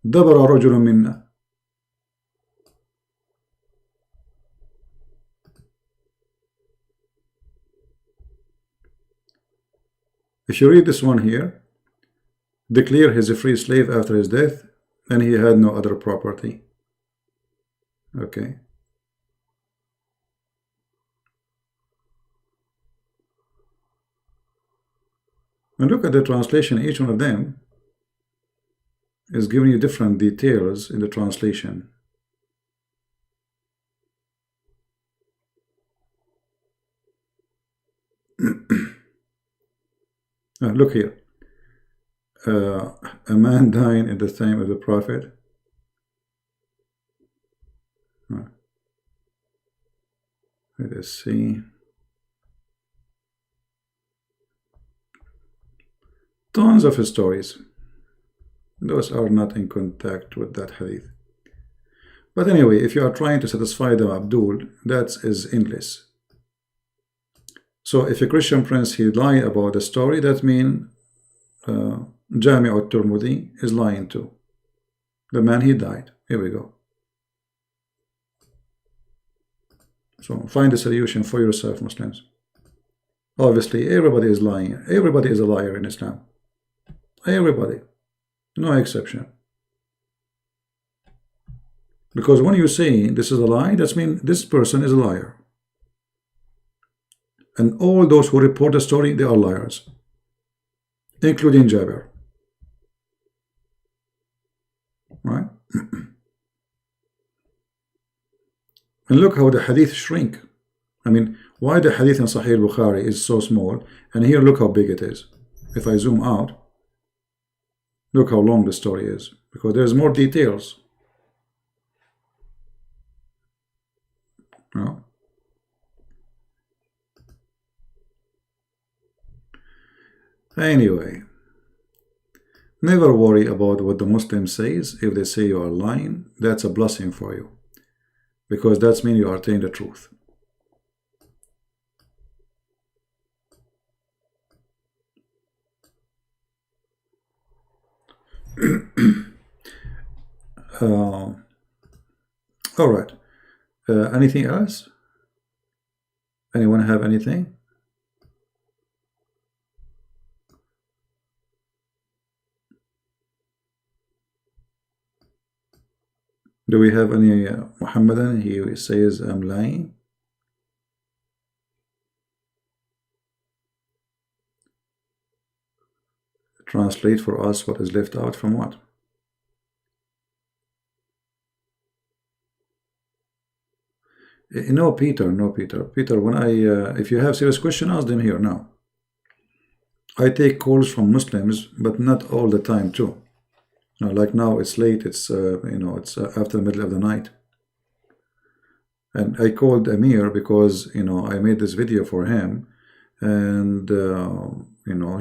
S1: دبر رجل منا. If you read this one here, declare his a free slave after his death, and he had no other property. Okay. And look at the translation. Each one of them is giving you different details in the translation. Look here. A man dying at the time of the Prophet. Let us see. Tons of stories. Those are not in contact with that hadith. But anyway, if you are trying to satisfy the Abdul, that is endless. So if a Christian prince, he lied about the story, that means Jami' al-Turmudi is lying too. The man, he died. Here we go. So find a solution for yourself, Muslims. Obviously, everybody is lying. Everybody is a liar in Islam. Everybody. No exception. Because when you say this is a lie, that means this person is a liar. And all those who report the story, they are liars. Including Jabir. Right? And look how the hadith shrink. I mean, why the hadith in Sahih Bukhari is so small, and here look how big it is. If I zoom out, look how long the story is, because there's more details. No? Anyway, never worry about what the Muslim says. If they say you are lying, that's a blessing for you, because that means you are telling the truth. All right. Anything else? Anyone have anything? Do we have any Muhammadan? He says, I'm lying. Translate for us what is left out from what? No, Peter, no, Peter. Peter, when if you have serious question, ask them here now. I take calls from Muslims, but not all the time too. No, like now it's late. It's it's after the middle of the night, and I called Amir because I made this video for him, and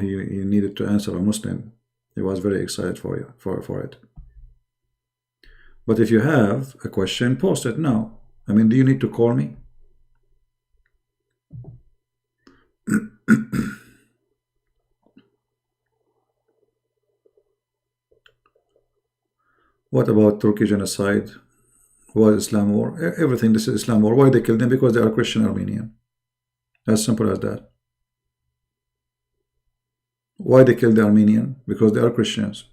S1: he needed to answer a Muslim. He was very excited for it. But if you have a question, post it now. I mean, do you need to call me? What about Turkey genocide? Was Islam war? Everything, this is Islam war. Why they killed them? Because they are Christian Armenian. As simple as that. Why they killed the Armenian? Because they are Christians.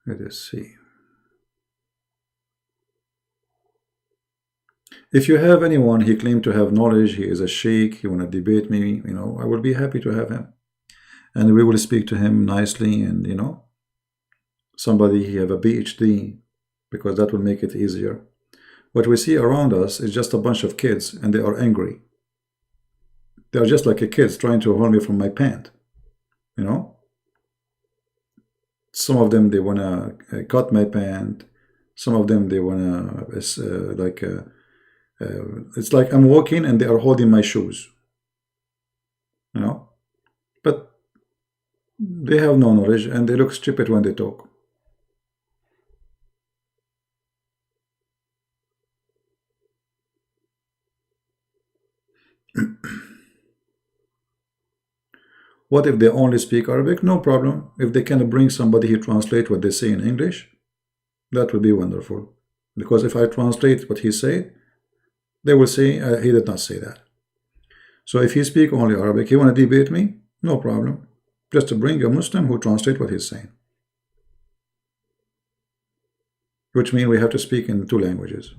S1: Let us see. If you have anyone, he claimed to have knowledge, he is a sheikh, he want to debate me, I will be happy to have him. And we will speak to him nicely, and somebody, he have a PhD, because that will make it easier. What we see around us is just a bunch of kids, and they are angry. They are just like a kids trying to hold me from my pant, you know. Some of them, they want to cut my pant. Some of them, they want to it's like I'm walking and they are holding my shoes, you know. But they have no knowledge and they look stupid when they talk. What if they only speak Arabic? No problem. If they can bring somebody who translate what they say in English, that would be wonderful. Because if I translate what he said, they will say he did not say that. So if he speak only Arabic, he want to debate me? No problem. Just to bring a Muslim who translate what he's saying. Which means we have to speak in 2 languages.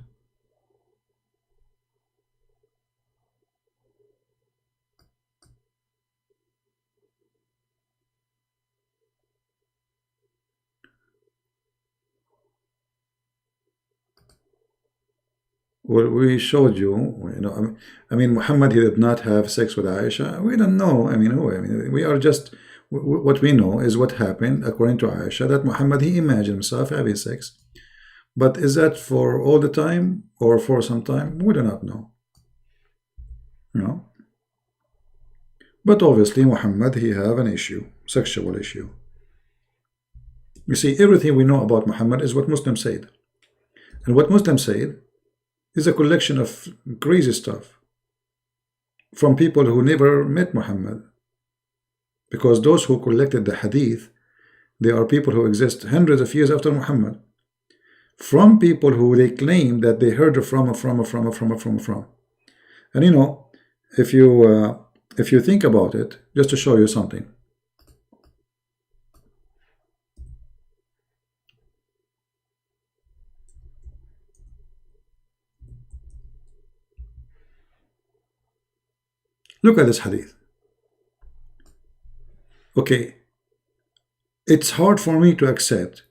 S1: Well, we showed you, I mean, Muhammad, he did not have sex with Aisha. We don't know. I mean, we are just, what we know is what happened according to Aisha, that Muhammad, he imagined himself having sex. But is that for all the time or for some time? We do not know. You know? But obviously, Muhammad, he have an issue, sexual issue. You see, everything we know about Muhammad is what Muslims said. And what Muslims said is a collection of crazy stuff from people who never met Muhammad. Because those who collected the hadith, they are people who exist hundreds of years after Muhammad. From people who they claim that they heard from. And you know, if you think about it, just to show you something. Look at this hadith. Okay, it's hard for me to accept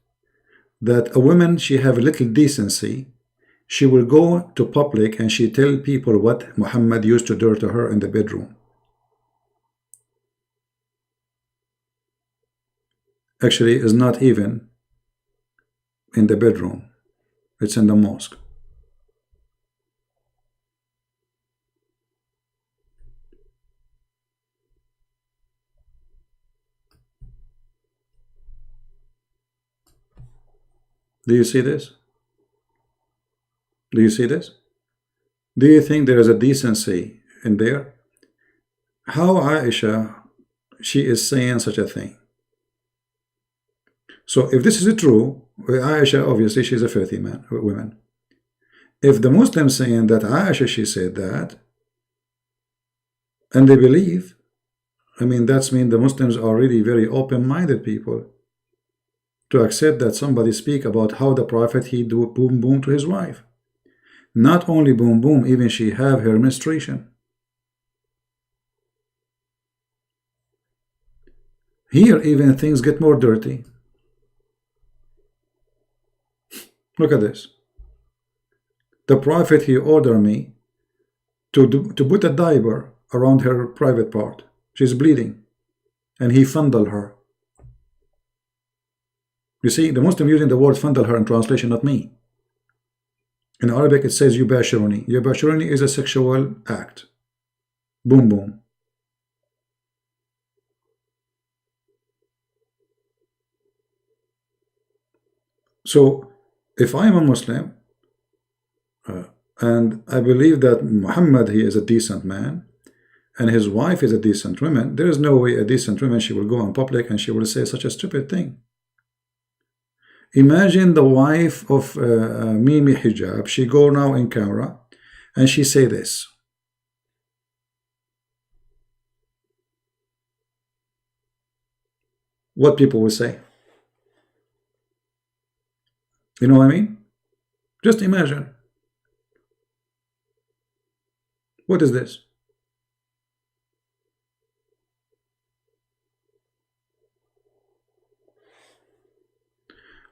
S1: that a woman, she have a little decency, she will go to public and she tell people what Muhammad used to do to her in the bedroom. Actually, it's not even in the bedroom, it's in the mosque. Do you see this? Do you see this? Do you think there is a decency in there? How Aisha, she is saying such a thing? So if this is true, Aisha, obviously she's a filthy woman. If the Muslims saying that Aisha, she said that, and they believe, I mean, that's mean the Muslims are really very open-minded people to accept that somebody speak about how the Prophet, he do boom boom to his wife. Not only boom boom, even she have her menstruation. Here even things get more dirty. Look at this. The Prophet, he ordered me to put a diaper around her private part. She's bleeding. And he fondled her. You see, the Muslim using the word fondle her in translation, not me. In Arabic, it says yubashiruni. Yubashiruni is a sexual act. Boom, boom. So, if I am a Muslim, and I believe that Muhammad, he is a decent man, and his wife is a decent woman, there is no way a decent woman, she will go in public and she will say such a stupid thing. Imagine the wife of Mimi Hijab, she go now in camera and she say this. What people will say. You know what I mean? Just imagine. What is this?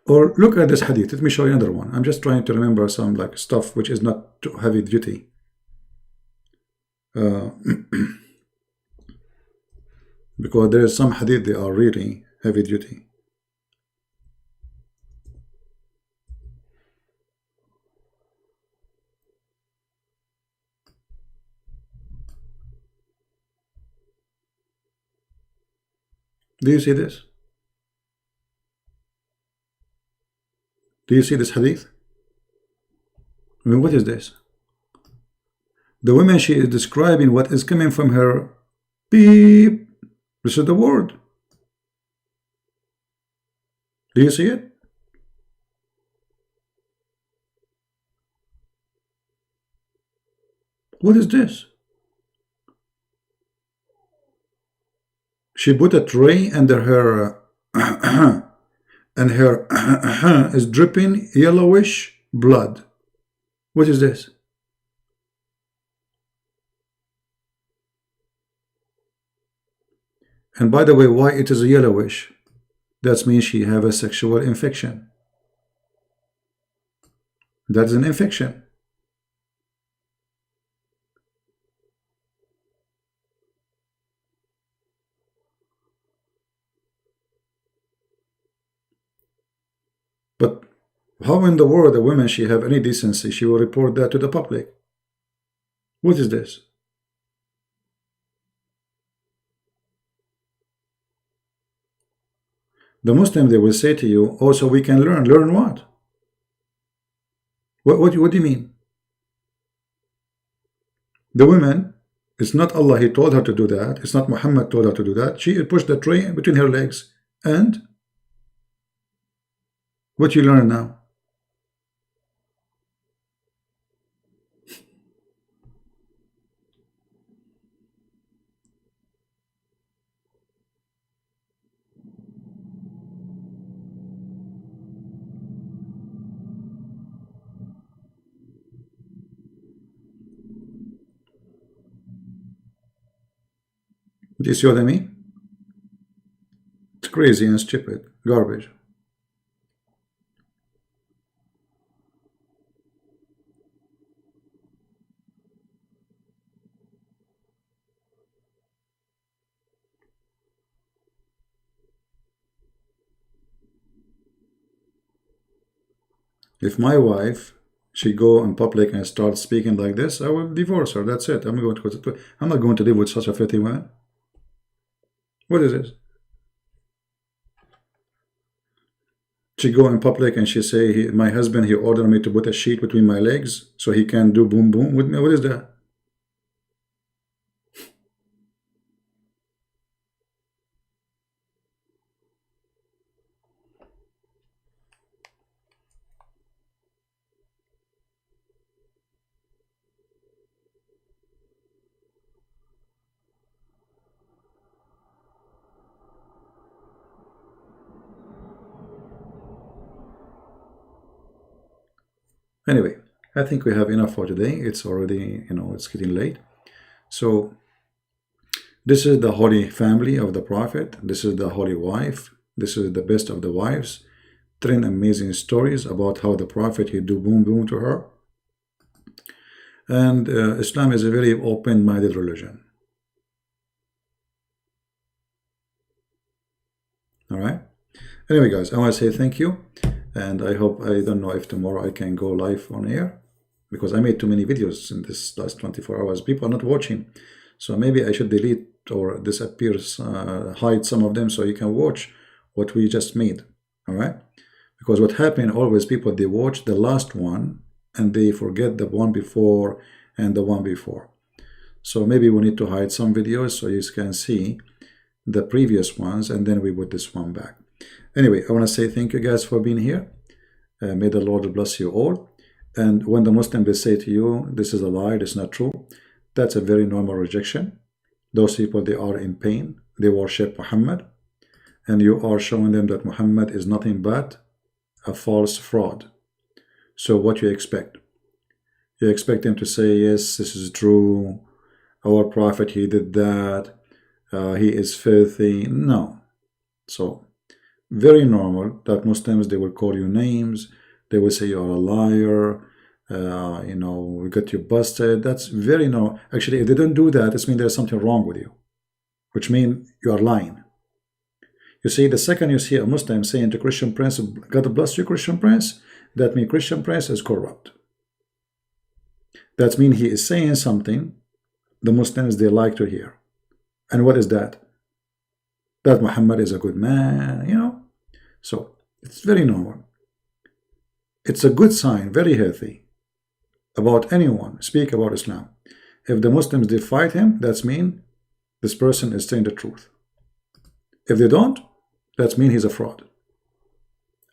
S1: Or look at this hadith. Let me show you another one. I'm just trying to remember some like stuff which is not too heavy duty. Because there is some hadith they are really heavy duty. Do you see this? Do you see this hadith? I mean, what is this? The woman, she is describing what is coming from her beep. This is the word. Do you see it? What is this? She put a tray under her and her is dripping yellowish blood. What is this? And by the way, why it is yellowish? That means she have a sexual infection. That is an infection. But how in the world a woman, she have any decency, she will report that to the public? What is this? The Muslim, they will say to you, also we can learn. Learn what? What do you mean? The woman, it's not Allah, He told her to do that. It's not Muhammad told her to do that. She pushed the tray between her legs. And what you learn now? Do you see what I mean? It's crazy and stupid. Garbage. If my wife, she go in public and start speaking like this, I will divorce her. That's it. I'm not going to live with such a filthy woman. What is this? She go in public and she say, my husband, he ordered me to put a sheet between my legs so he can do boom boom with me. What is that? Anyway, I think we have enough for today. It's already, it's getting late. So this is the holy family of the Prophet. This is the holy wife. This is the best of the wives. 10 amazing stories about how the Prophet, he do boom boom to her. And Islam is a very open-minded religion. All right. Anyway, guys, I want to say thank you. And I hope, I don't know if tomorrow I can go live on air, because I made too many videos in this last 24 hours. People are not watching. So maybe I should delete or disappear, hide some of them so you can watch what we just made. All right. Because what happened always, people, they watch the last one and they forget the one before and the one before. So maybe we need to hide some videos so you can see the previous ones, and then we put this one back. Anyway, I want to say thank you guys for being here. May the Lord bless you all. And when the Muslim will say to you, this is a lie, this is not true, that's a very normal rejection. Those people, they are in pain. They worship Muhammad. And you are showing them that Muhammad is nothing but a false fraud. So what you expect? You expect them to say, yes, this is true. Our Prophet, he did that. He is filthy. No. So very normal that Muslims, they will call you names, they will say you are a liar, you know, we got you busted. That's very normal. Actually, if they don't do that, it means there's something wrong with you, which means you are lying. You see, the second you see a Muslim saying to Christian prince, God bless you, Christian prince, that means Christian prince is corrupt. That means he is saying something the Muslims, they like to hear. And what is that? That Muhammad is a good man, you know. So it's very normal. It's a good sign, very healthy, about anyone speak about Islam. If the Muslims, they fight him, that means this person is saying the truth. If they don't, that means he's a fraud.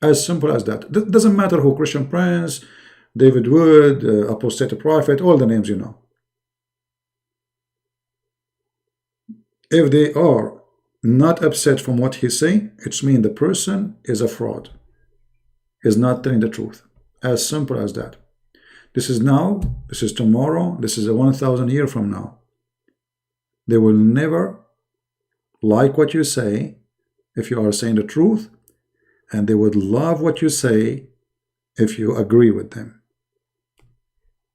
S1: As simple as that. Doesn't matter who, Christian Prince, David Wood, Apostate Prophet, all the names you know. If they are not upset from what he say, it means the person is a fraud, is not telling the truth. As simple as that. This is now, this is tomorrow, this is a 1,000 years from now. They will never like what you say if you are saying the truth, and they would love what you say if you agree with them.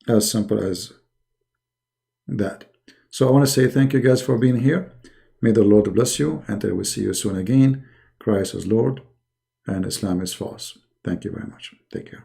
S1: As simple as that. So I want to say thank you guys for being here. May the Lord bless you, and I will see you soon again. Christ is Lord, and Islam is false. Thank you very much. Take care.